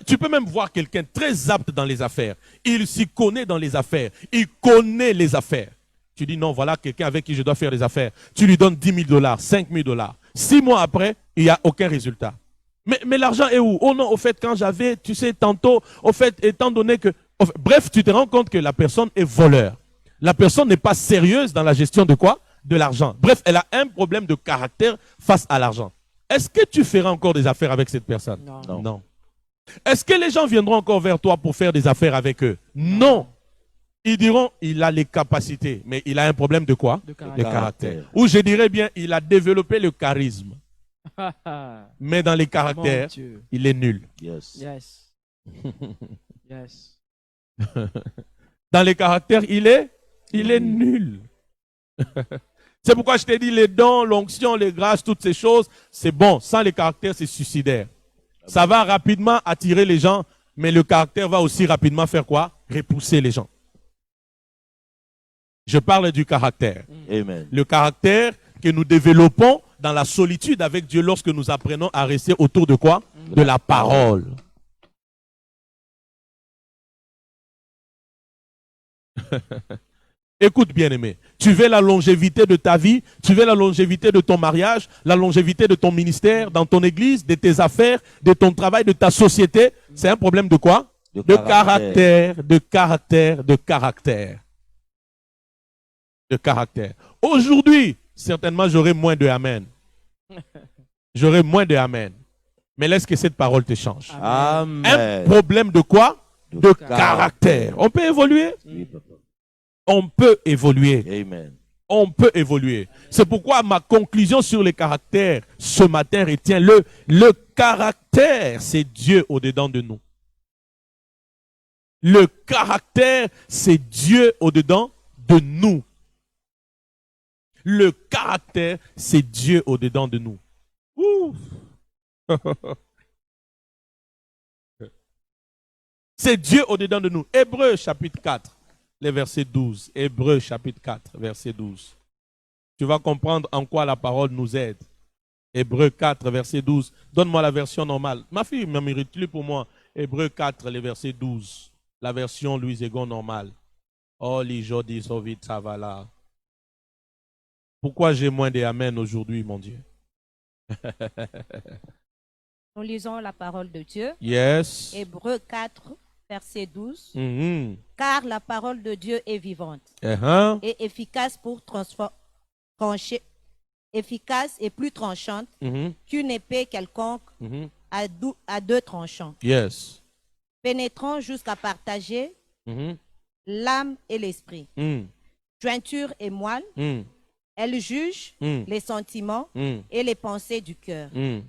[SPEAKER 1] Tu peux même voir quelqu'un très apte dans les affaires. Il s'y connaît dans les affaires. Il connaît les affaires. Tu dis non, voilà quelqu'un avec qui je dois faire des affaires. Tu lui donnes 10 000 $, 5 000 $. 6 mois après, il n'y a aucun résultat. Mais l'argent est où? Oh non, au fait, quand j'avais, tu sais, tantôt, au fait, étant donné que... Bref, tu te rends compte que la personne est voleur. La personne n'est pas sérieuse dans la gestion de quoi? De l'argent. Bref, elle a un problème de caractère face à l'argent. Est-ce que tu feras encore des affaires avec cette personne?
[SPEAKER 3] Non.
[SPEAKER 1] Non. Est-ce que les gens viendront encore vers toi pour faire des affaires avec eux? Non. Ils diront, il a les capacités, mais il a un problème de quoi?
[SPEAKER 3] De
[SPEAKER 1] De caractère. Ou je dirais bien, il a développé le charisme. Mais dans les caractères, il est nul.
[SPEAKER 2] Yes.
[SPEAKER 3] Yes. Yes.
[SPEAKER 1] Dans les caractères, il est nul. C'est pourquoi je t'ai dit, les dons, l'onction, les grâces, toutes ces choses, c'est bon. Sans les caractères, c'est suicidaire. Ça va rapidement attirer les gens, mais le caractère va aussi rapidement faire quoi? Repousser les gens. Je parle du caractère.
[SPEAKER 2] Amen.
[SPEAKER 1] Le caractère que nous développons dans la solitude avec Dieu lorsque nous apprenons à rester autour de quoi? De la parole. Écoute, bien-aimé, tu veux la longévité de ta vie, tu veux la longévité de ton mariage, la longévité de ton ministère, dans ton église, de tes affaires, de ton travail, de ta société. C'est un problème de quoi? De caractère, de caractère, de caractère. De caractère. Aujourd'hui, certainement, j'aurai moins de amen. J'aurai moins de amen. Mais laisse que cette parole te change.
[SPEAKER 2] Amen.
[SPEAKER 1] Un problème de quoi? De caractère. On peut évoluer?
[SPEAKER 2] Oui, papa.
[SPEAKER 1] On peut évoluer.
[SPEAKER 2] Amen.
[SPEAKER 1] On peut évoluer. C'est pourquoi ma conclusion sur les caractères ce matin retient le caractère, c'est Dieu au-dedans de nous. Le caractère, c'est Dieu au-dedans de nous. Le caractère, c'est Dieu au-dedans de nous. Ouf. C'est Dieu au-dedans de nous. Hébreux chapitre 4, les versets 12. Hébreux chapitre 4, verset 12. Tu vas comprendre en quoi la parole nous aide. Hébreux 4, verset 12. Donne-moi la version normale. Ma fille m'a mérité pour moi. Hébreux 4, les versets 12. La version Louis Egon normale. Oh, les jodis sont vite, ça va là. Pourquoi j'ai moins d'amen aujourd'hui, mon Dieu?
[SPEAKER 4] Nous lisons la parole de Dieu.
[SPEAKER 1] Yes.
[SPEAKER 4] Hébreux 4, verset 12.
[SPEAKER 1] Mm-hmm.
[SPEAKER 4] Car la parole de Dieu est vivante
[SPEAKER 1] Uh-huh.
[SPEAKER 4] et efficace pour trancher, efficace et plus tranchante
[SPEAKER 1] Mm-hmm.
[SPEAKER 4] qu'une épée quelconque
[SPEAKER 1] Mm-hmm.
[SPEAKER 4] à deux tranchants,
[SPEAKER 1] Yes.
[SPEAKER 4] pénétrant jusqu'à partager
[SPEAKER 1] Mm-hmm.
[SPEAKER 4] l'âme et l'esprit,
[SPEAKER 1] Mm.
[SPEAKER 4] jointure et moelle.
[SPEAKER 1] Mm.
[SPEAKER 4] Elle juge
[SPEAKER 1] Mm.
[SPEAKER 4] les sentiments
[SPEAKER 1] Mm.
[SPEAKER 4] et les pensées du cœur.
[SPEAKER 1] Mm.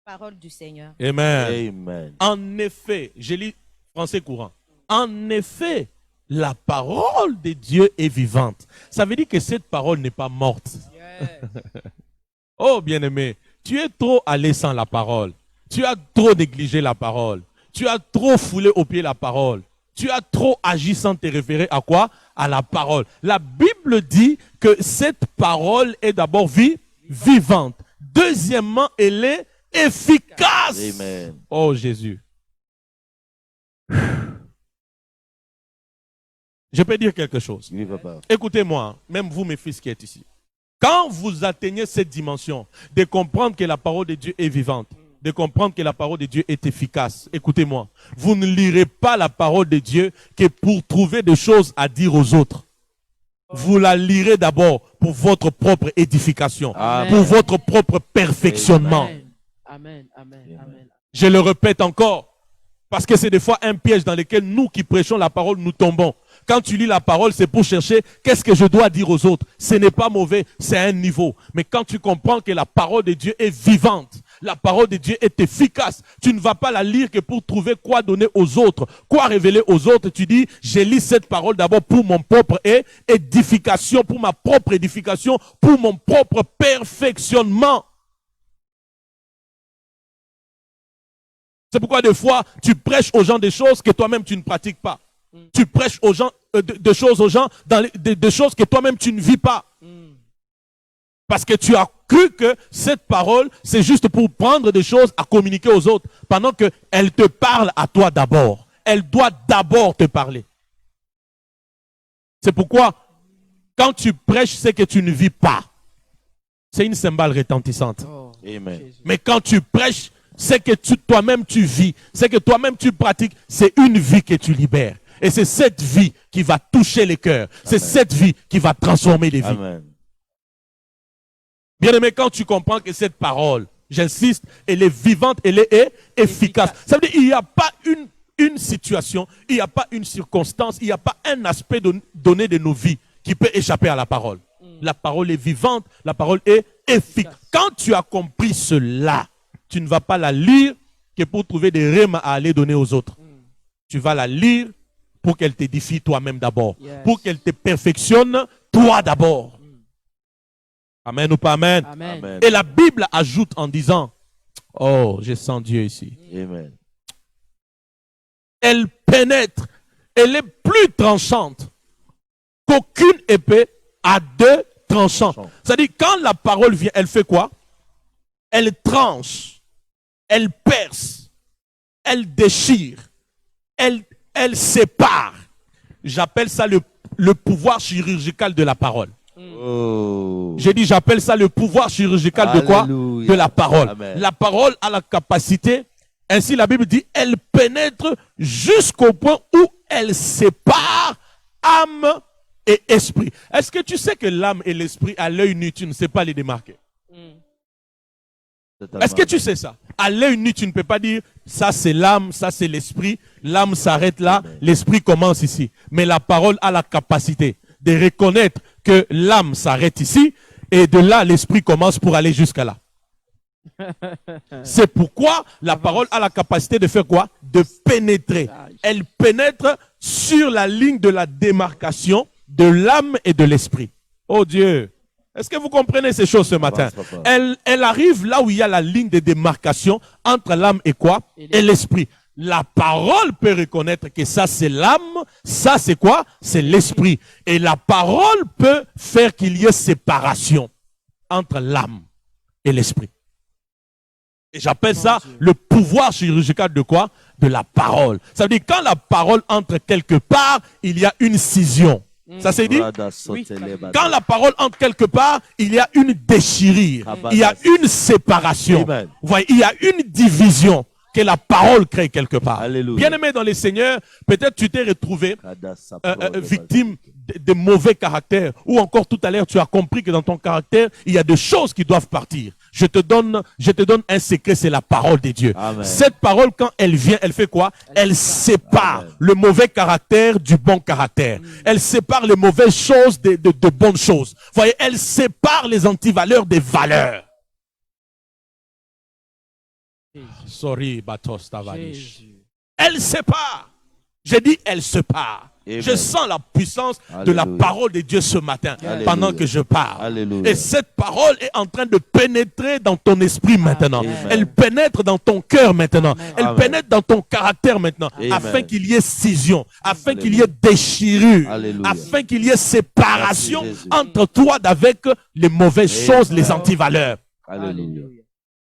[SPEAKER 4] Parole du Seigneur.
[SPEAKER 1] Amen.
[SPEAKER 2] Amen.
[SPEAKER 1] En effet, je lis français courant. En effet, la parole de Dieu est vivante. Ça veut dire que cette parole n'est pas morte. Oh, bien-aimé, tu es trop allé sans la parole. Tu as trop négligé la parole. Tu as trop foulé au pied la parole. Tu as trop agi sans te référer à quoi? À la parole. La Bible dit que cette parole est d'abord vivante. Deuxièmement, elle est efficace.
[SPEAKER 2] Amen.
[SPEAKER 1] Oh Jésus. Je peux dire quelque chose.
[SPEAKER 2] Oui, papa.
[SPEAKER 1] Écoutez-moi, même vous, mes fils qui êtes ici. Quand vous atteignez cette dimension de comprendre que la parole de Dieu est vivante, de comprendre que la parole de Dieu est efficace, écoutez-moi, vous ne lirez pas la parole de Dieu que pour trouver des choses à dire aux autres. Vous la lirez d'abord pour votre propre édification,
[SPEAKER 2] Amen.
[SPEAKER 1] pour votre propre perfectionnement.
[SPEAKER 3] Amen. Amen. Amen. Amen.
[SPEAKER 1] Je le répète encore, parce que c'est des fois un piège dans lequel nous qui prêchons la parole, nous tombons. Quand tu lis la parole, c'est pour chercher qu'est-ce que je dois dire aux autres. Ce n'est pas mauvais, c'est un niveau. Mais quand tu comprends que la parole de Dieu est vivante, la parole de Dieu est efficace, tu ne vas pas la lire que pour trouver quoi donner aux autres, quoi révéler aux autres. Tu dis, je lis cette parole d'abord pour mon propre édification, pour ma propre édification, pour mon propre perfectionnement. C'est pourquoi des fois, tu prêches aux gens des choses que toi-même tu ne pratiques pas. Tu prêches aux gens des choses aux gens dans des choses que toi-même tu ne vis pas. Parce que tu as cru que cette parole, c'est juste pour prendre des choses à communiquer aux autres, pendant qu'elle te parle à toi d'abord. Elle doit d'abord te parler. C'est pourquoi, quand tu prêches ce que tu ne vis pas, c'est une cymbale retentissante.
[SPEAKER 3] Oh,
[SPEAKER 2] Amen.
[SPEAKER 3] Jésus.
[SPEAKER 1] Mais quand tu prêches ce que toi-même tu vis, ce que toi-même tu pratiques, c'est une vie que tu libères. Et c'est cette vie qui va toucher les cœurs. C'est cette vie qui va transformer les vies.
[SPEAKER 2] Amen.
[SPEAKER 1] Bien-aimé, quand tu comprends que cette parole, j'insiste, elle est vivante, elle est efficace. Ça veut dire qu'il n'y a pas une situation, il n'y a pas une circonstance, il n'y a pas un aspect donné de nos vies qui peut échapper à la parole. La parole est vivante, la parole est efficace. Quand tu as compris cela, tu ne vas pas la lire que pour trouver des rèmes à aller donner aux autres. Tu vas la lire pour qu'elle t'édifie toi-même d'abord.
[SPEAKER 3] Yes.
[SPEAKER 1] Pour qu'elle te perfectionne toi d'abord. Amen ou pas amen?
[SPEAKER 3] Amen.
[SPEAKER 2] Amen.
[SPEAKER 1] Et la Bible ajoute en disant, oh, je sens Dieu ici.
[SPEAKER 2] Amen.
[SPEAKER 1] Elle pénètre, elle est plus tranchante qu'aucune épée à deux tranchants. C'est-à-dire, quand la parole vient, elle fait quoi? Elle tranche, elle perce, elle déchire, elle sépare. J'appelle ça le pouvoir chirurgical de la parole.
[SPEAKER 2] Oh.
[SPEAKER 1] J'ai dit, j'appelle ça le pouvoir chirurgical de quoi?
[SPEAKER 2] Alléluia.
[SPEAKER 1] De la parole.
[SPEAKER 2] Amen.
[SPEAKER 1] La parole a la capacité, ainsi la Bible dit, elle pénètre jusqu'au point où elle sépare âme et esprit. Est-ce que tu sais que l'âme et l'esprit, à l'œil nu, tu ne sais pas les démarquer?
[SPEAKER 2] Totalement.
[SPEAKER 1] Est-ce que tu sais ça? À l'œil nu, tu ne peux pas dire, ça c'est l'âme, ça c'est l'esprit. L'âme s'arrête là, l'esprit commence ici. Mais la parole a la capacité de reconnaître que l'âme s'arrête ici, et de là, l'esprit commence pour aller jusqu'à là. C'est pourquoi la parole a la capacité de faire quoi? De pénétrer. Elle pénètre sur la ligne de la démarcation de l'âme et de l'esprit. Oh Dieu! Est-ce que vous comprenez ces choses ce matin? Elle arrive là où il y a la ligne de démarcation entre l'âme et quoi? Et l'esprit. La parole peut reconnaître que ça c'est l'âme, ça c'est quoi? C'est l'esprit. Et la parole peut faire qu'il y ait séparation entre l'âme et l'esprit. Et j'appelle ça le pouvoir chirurgical de quoi? De la parole. Ça veut dire quand la parole entre quelque part, il y a une scission. Ça c'est dit? Quand la parole entre quelque part, il y a une déchirure. Il y a une séparation.
[SPEAKER 2] Amen.
[SPEAKER 1] Vous voyez, il y a une division que la parole crée quelque part.
[SPEAKER 2] Alléluia.
[SPEAKER 1] Bien-aimé dans les Seigneurs, peut-être tu t'es retrouvé victime de mauvais caractères, ou encore tout à l'heure tu as compris que dans ton caractère il y a des choses qui doivent partir. Je te donne un secret, c'est la parole de Dieu.
[SPEAKER 2] Amen.
[SPEAKER 1] Cette parole, quand elle vient, elle fait quoi? Elle sépare le mauvais caractère du bon caractère. Elle sépare les mauvaises choses de bonnes choses. Vous voyez, elle sépare les antivaleurs des valeurs. Sorry, Batos Tavanish.
[SPEAKER 3] Jésus.
[SPEAKER 1] Elle sépare. J'ai dit, elle sépare.
[SPEAKER 2] Amen.
[SPEAKER 1] Je sens la puissance de la
[SPEAKER 2] Alléluia.
[SPEAKER 1] parole de Dieu ce matin
[SPEAKER 2] Alléluia.
[SPEAKER 1] pendant que je parle.
[SPEAKER 2] Alléluia.
[SPEAKER 1] Et cette parole est en train de pénétrer dans ton esprit maintenant.
[SPEAKER 2] Amen.
[SPEAKER 1] Elle pénètre dans ton cœur maintenant. Elle
[SPEAKER 2] Amen.
[SPEAKER 1] pénètre dans ton caractère maintenant.
[SPEAKER 2] Amen.
[SPEAKER 1] Afin qu'il y ait scission, afin qu'il y ait
[SPEAKER 2] Alléluia.
[SPEAKER 1] déchirure,
[SPEAKER 2] Alléluia.
[SPEAKER 1] afin qu'il y ait séparation
[SPEAKER 2] Merci, Jésus.
[SPEAKER 1] entre toi avec les mauvaises
[SPEAKER 2] Amen.
[SPEAKER 1] choses, les antivaleurs.
[SPEAKER 2] Alléluia.
[SPEAKER 3] Alléluia.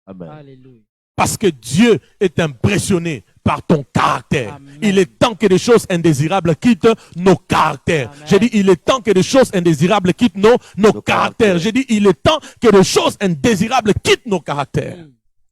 [SPEAKER 2] Amen.
[SPEAKER 3] Alléluia.
[SPEAKER 1] Parce que Dieu est impressionné par ton caractère.
[SPEAKER 3] Amen.
[SPEAKER 1] Il est temps que des choses indésirables quittent nos caractères.
[SPEAKER 3] Amen.
[SPEAKER 1] J'ai dit, il est temps que des choses indésirables quittent nos caractères. J'ai dit, il est temps que des choses indésirables quittent nos caractères.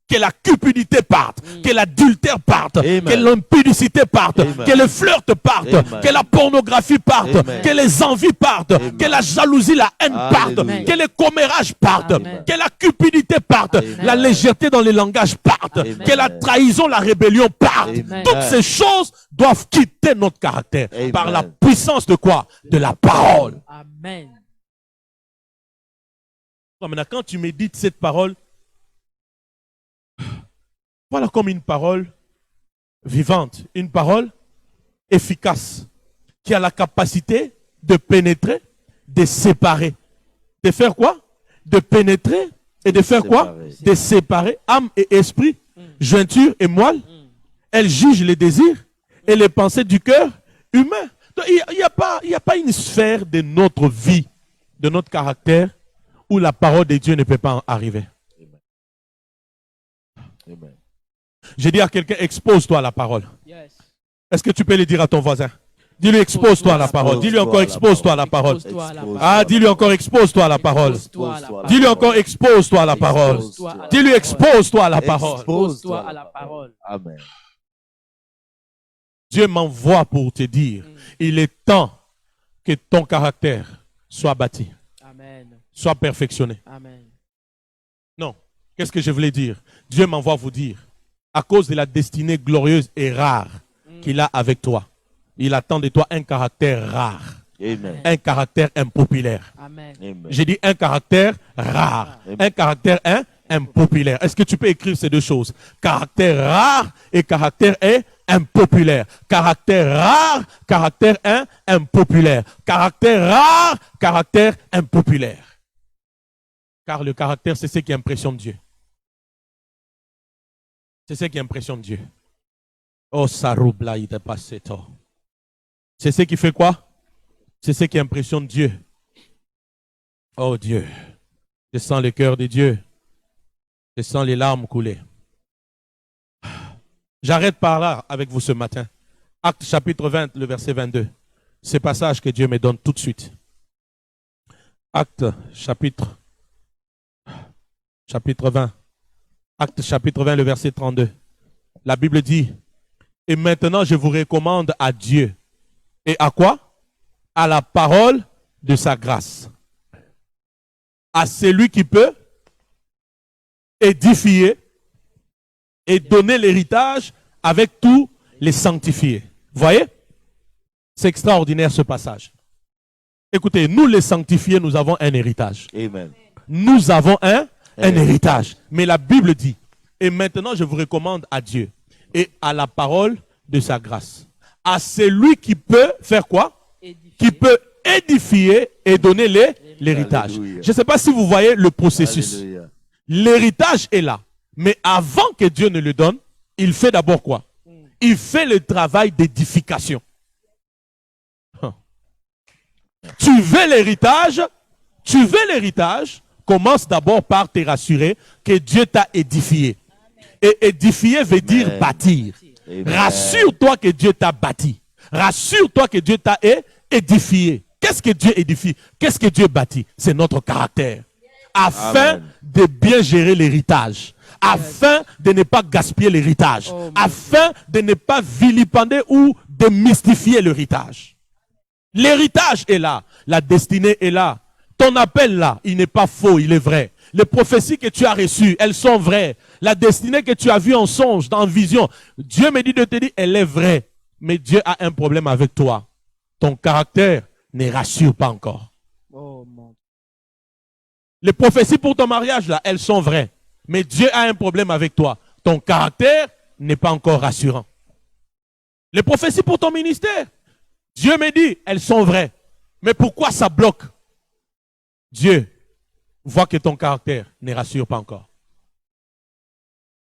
[SPEAKER 1] Que la cupidité parte, que l'adultère parte,
[SPEAKER 2] Amen.
[SPEAKER 1] que l'impudicité parte,
[SPEAKER 2] Amen.
[SPEAKER 1] que le flirt parte,
[SPEAKER 2] Amen.
[SPEAKER 1] que la pornographie parte,
[SPEAKER 2] Amen.
[SPEAKER 1] que les envies partent,
[SPEAKER 2] Amen.
[SPEAKER 1] que la jalousie, la haine parte,
[SPEAKER 2] Alléluia.
[SPEAKER 1] que les commérages partent,
[SPEAKER 3] Amen.
[SPEAKER 1] que la cupidité parte,
[SPEAKER 2] Amen.
[SPEAKER 1] la légèreté dans les langages parte,
[SPEAKER 2] Amen.
[SPEAKER 1] que la trahison, la rébellion parte.
[SPEAKER 2] Amen.
[SPEAKER 1] Toutes ces choses doivent quitter notre caractère
[SPEAKER 2] Amen.
[SPEAKER 1] par la puissance de quoi? De la parole.
[SPEAKER 3] Amen.
[SPEAKER 1] Maintenant, quand tu médites cette parole, voilà comme une parole vivante, une parole efficace, qui a la capacité de pénétrer, de séparer. De faire quoi? De pénétrer et de faire quoi?
[SPEAKER 2] Séparer.
[SPEAKER 1] De séparer âme et esprit, jointure et moelle. Elle juge les désirs et les pensées du cœur humain. Donc, il n'y a pas une sphère de notre vie, de notre caractère, où la parole de Dieu ne peut pas arriver.
[SPEAKER 2] Amen.
[SPEAKER 1] J'ai dit à quelqu'un, expose-toi à la parole.
[SPEAKER 3] Yes.
[SPEAKER 1] Est-ce que tu peux le dire à ton voisin? Dis-lui, expose-toi à la parole. Dis-lui encore, expose-toi à la parole.
[SPEAKER 3] Expose-toi à la
[SPEAKER 2] Expose-toi.
[SPEAKER 3] parole.
[SPEAKER 1] Ah, dis-lui encore, expose-toi à la parole.
[SPEAKER 3] Expose-toi à la parole.
[SPEAKER 1] Dis-lui encore, expose-toi à la parole.
[SPEAKER 3] Expose-toi à la
[SPEAKER 1] Dis-lui,
[SPEAKER 3] parole.
[SPEAKER 1] expose-toi à la parole.
[SPEAKER 3] Expose-toi à la parole.
[SPEAKER 2] Amen.
[SPEAKER 1] Dieu m'envoie pour te dire, il est temps que ton caractère soit bâti,
[SPEAKER 3] Amen.
[SPEAKER 1] soit perfectionné.
[SPEAKER 3] Amen.
[SPEAKER 1] Non. Qu'est-ce que je voulais dire? Dieu m'envoie vous dire, à cause de la destinée glorieuse et rare qu'il a avec toi, il attend de toi un caractère rare,
[SPEAKER 2] Amen.
[SPEAKER 1] un caractère impopulaire.
[SPEAKER 3] Amen.
[SPEAKER 2] Amen.
[SPEAKER 1] J'ai dit un caractère rare, un caractère impopulaire. Est-ce que tu peux écrire ces deux choses? Caractère rare et caractère impopulaire. Caractère rare, caractère impopulaire. Caractère rare, caractère impopulaire. Car le caractère, c'est ce qui impressionne Dieu. C'est ce qui impressionne Dieu. Oh, Saroubla, il est passé tôt. C'est ce qui fait quoi? C'est ce qui impressionne Dieu. Oh Dieu, je sens le cœur de Dieu. Je sens les larmes couler. J'arrête par là avec vous ce matin. Acte chapitre 20, le verset 22. Ce passage que Dieu me donne tout de suite. Acte chapitre 20. Acte chapitre 20, le verset 32. La Bible dit, et maintenant je vous recommande à Dieu. Et à quoi? À la parole de sa grâce. À celui qui peut édifier et donner l'héritage avec tous les sanctifiés. Voyez? C'est extraordinaire ce passage. Écoutez, nous les sanctifiés, nous avons un héritage.
[SPEAKER 2] Amen.
[SPEAKER 1] Nous avons un héritage. Mais la Bible dit, et maintenant je vous recommande à Dieu et à la parole de sa grâce. À celui qui peut faire quoi? Qui peut édifier et donner l'héritage.
[SPEAKER 2] Alléluia.
[SPEAKER 1] Je ne sais pas si vous voyez le processus.
[SPEAKER 2] Alléluia.
[SPEAKER 1] L'héritage est là. Mais avant que Dieu ne le donne, il fait d'abord quoi? Il fait le travail d'édification. Tu veux l'héritage? Commence d'abord par te rassurer que Dieu t'a édifié. Et édifier veut dire
[SPEAKER 2] Amen.
[SPEAKER 1] bâtir.
[SPEAKER 2] Amen.
[SPEAKER 1] Rassure-toi que Dieu t'a bâti. Rassure-toi que Dieu t'a édifié. Qu'est-ce que Dieu édifie? Qu'est-ce que Dieu bâtit? C'est notre caractère. Afin
[SPEAKER 2] Amen.
[SPEAKER 1] de bien gérer l'héritage. Afin de ne pas gaspiller l'héritage.
[SPEAKER 3] Oh, mon
[SPEAKER 1] Afin de ne pas vilipender ou de mystifier l'héritage. L'héritage est là. La destinée est là. Ton appel là, il n'est pas faux, il est vrai. Les prophéties que tu as reçues, elles sont vraies. La destinée que tu as vue en songe, en vision, Dieu me dit de te dire, elle est vraie. Mais Dieu a un problème avec toi. Ton caractère ne rassure pas encore.
[SPEAKER 3] Oh mon
[SPEAKER 1] Les prophéties pour ton mariage là, elles sont vraies. Mais Dieu a un problème avec toi. Ton caractère n'est pas encore rassurant. Les prophéties pour ton ministère, Dieu me dit, elles sont vraies. Mais pourquoi ça bloque? Dieu voit que ton caractère ne rassure pas encore.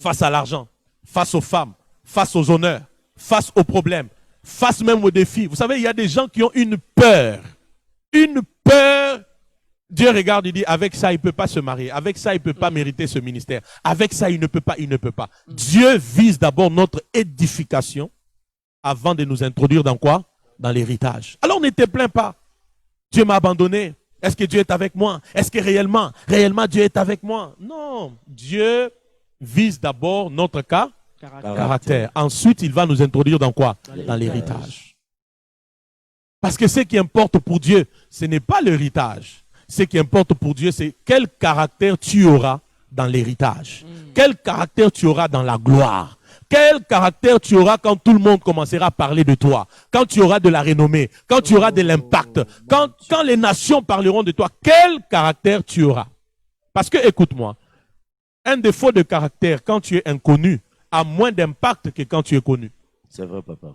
[SPEAKER 1] Face à l'argent, face aux femmes, face aux honneurs, face aux problèmes, face même aux défis. Vous savez, il y a des gens qui ont une peur Dieu regarde et dit, avec ça, il ne peut pas se marier. Avec ça, il ne peut pas mériter ce ministère. Avec ça, il ne peut pas, il ne peut pas. Dieu vise d'abord notre édification avant de nous introduire dans quoi? Dans l'héritage. Alors ne te plains pas. Dieu m'a abandonné. Est-ce que Dieu est avec moi? Est-ce que réellement Dieu est avec moi? Non. Dieu vise d'abord notre caractère. Ensuite, il va nous introduire dans quoi? Dans l'héritage. Parce que ce qui importe pour Dieu, ce n'est pas l'héritage. Ce qui importe pour Dieu, c'est quel caractère tu auras dans l'héritage. Quel caractère tu auras dans la gloire. Quel caractère tu auras quand tout le monde commencera à parler de toi. Quand tu auras de la renommée. Quand tu auras de l'impact. Quand les nations parleront de toi. Quel caractère tu auras. Parce que, écoute-moi, un défaut de caractère quand tu es inconnu a moins d'impact que quand tu es connu.
[SPEAKER 2] C'est vrai, papa.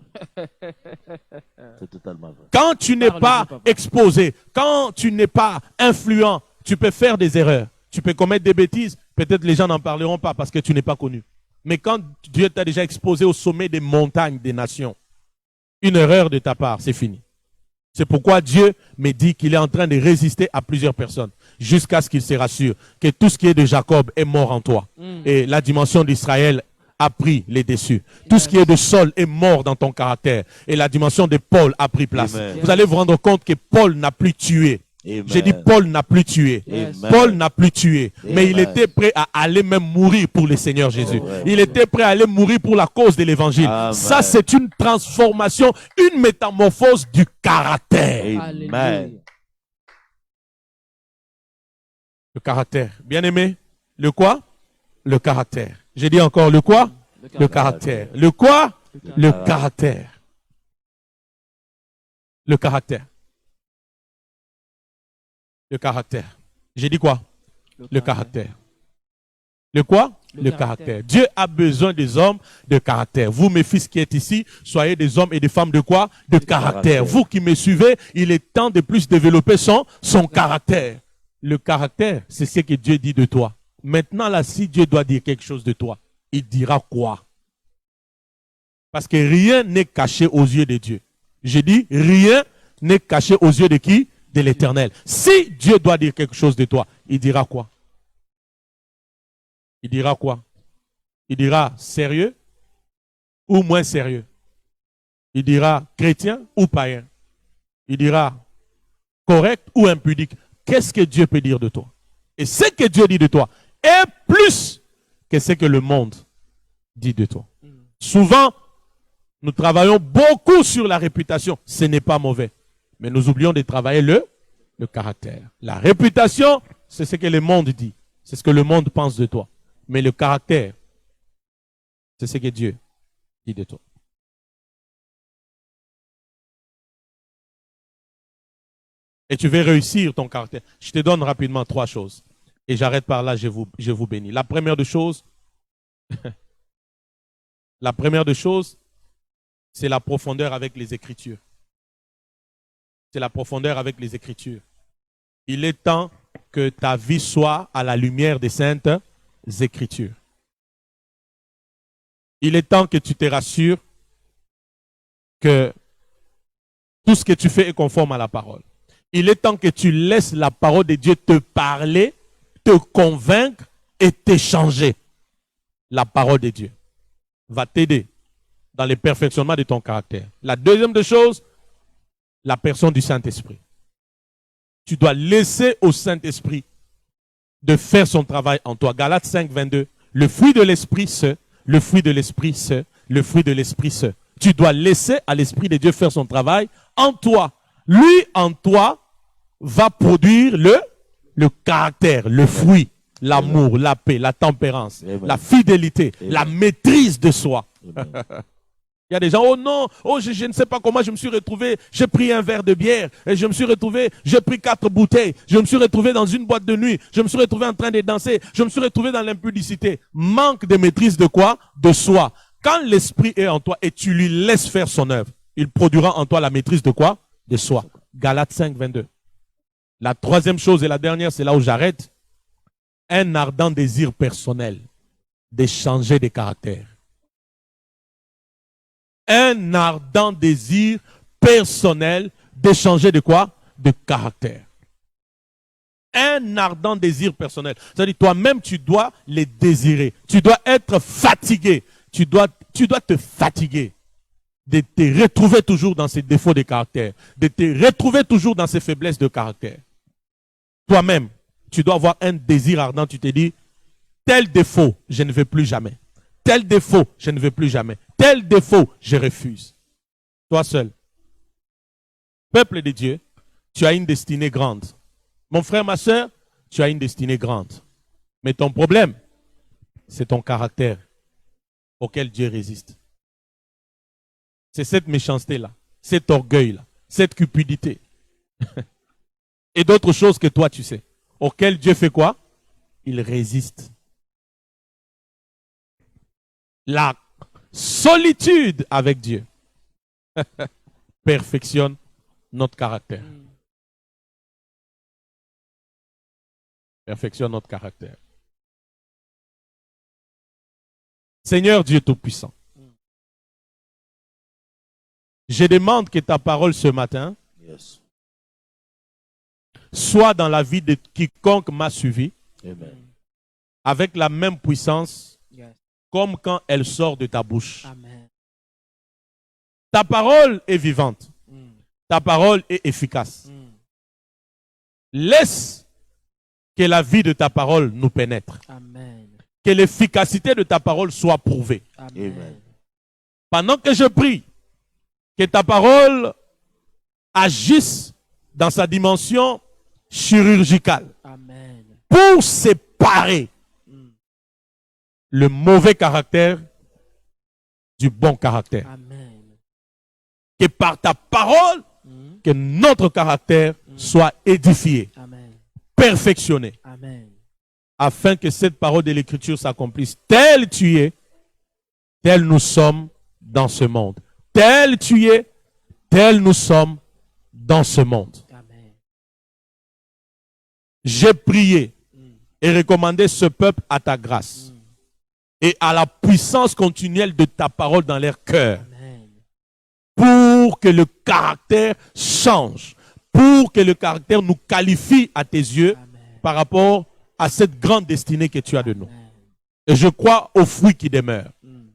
[SPEAKER 2] C'est totalement vrai.
[SPEAKER 1] Quand tu n'es pas exposé, quand tu n'es pas influent, tu peux faire des erreurs. Tu peux commettre des bêtises. Peut-être les gens n'en parleront pas parce que tu n'es pas connu. Mais quand Dieu t'a déjà exposé au sommet des montagnes des nations, une erreur de ta part, c'est fini. C'est pourquoi Dieu me dit qu'il est en train de résister à plusieurs personnes jusqu'à ce qu'il se rassure que tout ce qui est de Jacob est mort en toi. Et la dimension d'Israël a pris les dessus. Tout ce qui est de Saul est mort dans ton caractère. Et la dimension de Paul a pris place.
[SPEAKER 2] Amen.
[SPEAKER 1] Vous allez vous rendre compte que Paul n'a plus tué.
[SPEAKER 2] Amen.
[SPEAKER 1] J'ai dit Paul n'a plus tué.
[SPEAKER 2] Amen.
[SPEAKER 1] Paul n'a plus tué. Mais il
[SPEAKER 2] Amen.
[SPEAKER 1] était prêt à aller même mourir pour le Seigneur Jésus.
[SPEAKER 2] Ouais.
[SPEAKER 1] Il était prêt à aller mourir pour la cause de l'évangile.
[SPEAKER 2] Amen.
[SPEAKER 1] Ça, c'est une transformation, une métamorphose du caractère.
[SPEAKER 2] Amen.
[SPEAKER 1] Le caractère. Bien aimé, le quoi? Le caractère. J'ai dit encore le quoi? Le caractère. Le quoi? Le caractère. Le caractère. Le caractère. J'ai dit quoi? Le caractère. Le quoi? Le caractère. Dieu a besoin des hommes de caractère. Vous, mes fils qui êtes ici, soyez des hommes et des femmes de quoi? De caractère. Vous qui me suivez, il est temps de plus développer son caractère. Le caractère, c'est ce que Dieu dit de toi. Maintenant, là, si Dieu doit dire quelque chose de toi, il dira quoi? Parce que rien n'est caché aux yeux de Dieu. Je dis, rien n'est caché aux yeux de qui? De l'Éternel. Si Dieu doit dire quelque chose de toi, il dira quoi? Il dira quoi? Il dira sérieux ou moins sérieux? Il dira chrétien ou païen? Il dira correct ou impudique? Qu'est-ce que Dieu peut dire de toi? Et ce que Dieu dit de toi est plus que ce que le monde dit de toi. Souvent, nous travaillons beaucoup sur la réputation. Ce n'est pas mauvais. Mais nous oublions de travailler le caractère. La réputation, c'est ce que le monde dit. C'est ce que le monde pense de toi. Mais le caractère, c'est ce que Dieu dit de toi. Et tu veux réussir ton caractère. Je te donne rapidement 3 choses. Et j'arrête par là, je vous bénis. La première des choses, c'est la profondeur avec les Écritures. C'est la profondeur avec les Écritures. Il est temps que ta vie soit à la lumière des saintes Écritures. Il est temps que tu te rassures que tout ce que tu fais est conforme à la parole. Il est temps que tu laisses la parole de Dieu te parler, te convaincre et t'échanger. La parole de Dieu va t'aider dans le perfectionnement de ton caractère. La deuxième des choses, la personne du Saint-Esprit. Tu dois laisser au Saint-Esprit de faire son travail en toi. Galates 5, 22. Le fruit de l'Esprit, c'est, le fruit de l'Esprit, c'est, le fruit de l'Esprit, c'est. Tu dois laisser à l'Esprit de Dieu faire son travail en toi. Lui, en toi, va produire le caractère, le fruit, l'amour, la paix, la tempérance, la fidélité, la maîtrise de soi. Il y a des gens, oh non, oh je ne sais pas comment je me suis retrouvé, j'ai pris un verre de bière, et je me suis retrouvé, j'ai pris 4 bouteilles, je me suis retrouvé dans une boîte de nuit, je me suis retrouvé en train de danser, je me suis retrouvé dans l'impudicité. Manque de maîtrise de quoi? De soi. Quand l'Esprit est en toi et tu lui laisses faire son œuvre, il produira en toi la maîtrise de quoi? De soi. Galates 5, 22. La troisième chose et la dernière, c'est là où j'arrête. Un ardent désir personnel de changer de caractère. Un ardent désir personnel de changer de quoi? De caractère. Un ardent désir personnel. C'est-à-dire, toi-même, tu dois les désirer. Tu dois être fatigué. Tu dois te fatiguer de te retrouver toujours dans ces défauts de caractère, de te retrouver toujours dans ces faiblesses de caractère. Toi-même, tu dois avoir un désir ardent. Tu te dis, tel défaut, je ne veux plus jamais. Tel défaut, je ne veux plus jamais. Tel défaut, je refuse. Toi seul. Peuple de Dieu, tu as une destinée grande. Mon frère, ma soeur, tu as une destinée grande. Mais ton problème, c'est ton caractère auquel Dieu résiste. C'est cette méchanceté-là, cet orgueil-là, cette cupidité. Et d'autres choses que toi tu sais. Auquel Dieu fait quoi? Il résiste. La solitude avec Dieu perfectionne notre caractère. Perfectionne notre caractère. Seigneur Dieu Tout-Puissant, je demande que ta parole ce matin
[SPEAKER 2] Yes.
[SPEAKER 1] soit dans la vie de quiconque m'a suivi
[SPEAKER 2] Amen.
[SPEAKER 1] avec la même puissance
[SPEAKER 3] Yes.
[SPEAKER 1] comme quand elle sort de ta bouche.
[SPEAKER 3] Amen.
[SPEAKER 1] Ta parole est vivante.
[SPEAKER 3] Mm.
[SPEAKER 1] Ta parole est efficace.
[SPEAKER 3] Mm.
[SPEAKER 1] Laisse que la vie de ta parole nous pénètre.
[SPEAKER 3] Amen.
[SPEAKER 1] Que l'efficacité de ta parole soit prouvée.
[SPEAKER 3] Amen.
[SPEAKER 2] Amen.
[SPEAKER 1] Pendant que je prie, que ta parole agisse dans sa dimension chirurgicale
[SPEAKER 3] Amen.
[SPEAKER 1] pour séparer
[SPEAKER 3] Mm.
[SPEAKER 1] le mauvais caractère du bon caractère.
[SPEAKER 3] Amen.
[SPEAKER 1] Que par ta parole,
[SPEAKER 3] Mm.
[SPEAKER 1] que notre caractère soit édifié,
[SPEAKER 3] Amen.
[SPEAKER 1] perfectionné,
[SPEAKER 3] Amen.
[SPEAKER 1] afin que cette parole de l'Écriture s'accomplisse. Tel tu es, tel nous sommes dans ce monde. Tel tu es, tel nous sommes dans ce monde.
[SPEAKER 3] Amen.
[SPEAKER 1] J'ai prié
[SPEAKER 3] Mm.
[SPEAKER 1] et recommandé ce peuple à ta grâce
[SPEAKER 3] Mm.
[SPEAKER 1] et à la puissance continuelle de ta parole dans leur cœur
[SPEAKER 3] Amen.
[SPEAKER 1] pour que le caractère change, pour que le caractère nous qualifie à tes yeux
[SPEAKER 3] Amen.
[SPEAKER 1] par rapport à cette grande destinée que tu as de nous.
[SPEAKER 3] Amen.
[SPEAKER 1] Et je crois aux fruits qui demeurent.
[SPEAKER 3] Mm.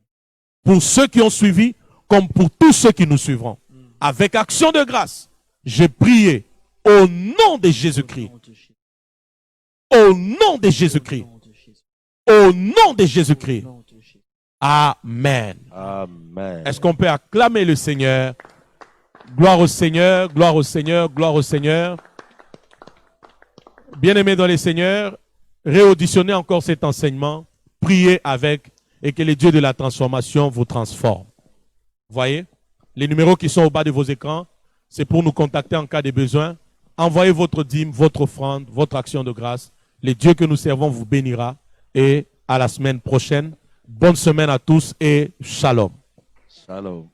[SPEAKER 1] Pour ceux qui ont suivi, comme pour tous ceux qui nous suivront. Avec action de grâce, j'ai prié au nom de Jésus-Christ.
[SPEAKER 3] Au nom de Jésus.
[SPEAKER 1] Au nom de Jésus-Christ.
[SPEAKER 3] Au nom de Jésus.
[SPEAKER 1] Au nom de Jésus-Christ.
[SPEAKER 3] Au nom de Jésus.
[SPEAKER 1] Amen.
[SPEAKER 2] Amen.
[SPEAKER 1] Est-ce qu'on peut acclamer le Seigneur? Gloire au Seigneur, gloire au Seigneur, gloire au Seigneur. Bien-aimés dans les Seigneurs, réauditionnez encore cet enseignement, priez avec et que le Dieu de la transformation vous transforme. Voyez, les numéros qui sont au bas de vos écrans, c'est pour nous contacter en cas de besoin. Envoyez votre dîme, votre offrande, votre action de grâce. Le Dieu que nous servons vous bénira et à la semaine prochaine. Bonne semaine à tous et shalom.
[SPEAKER 2] Shalom.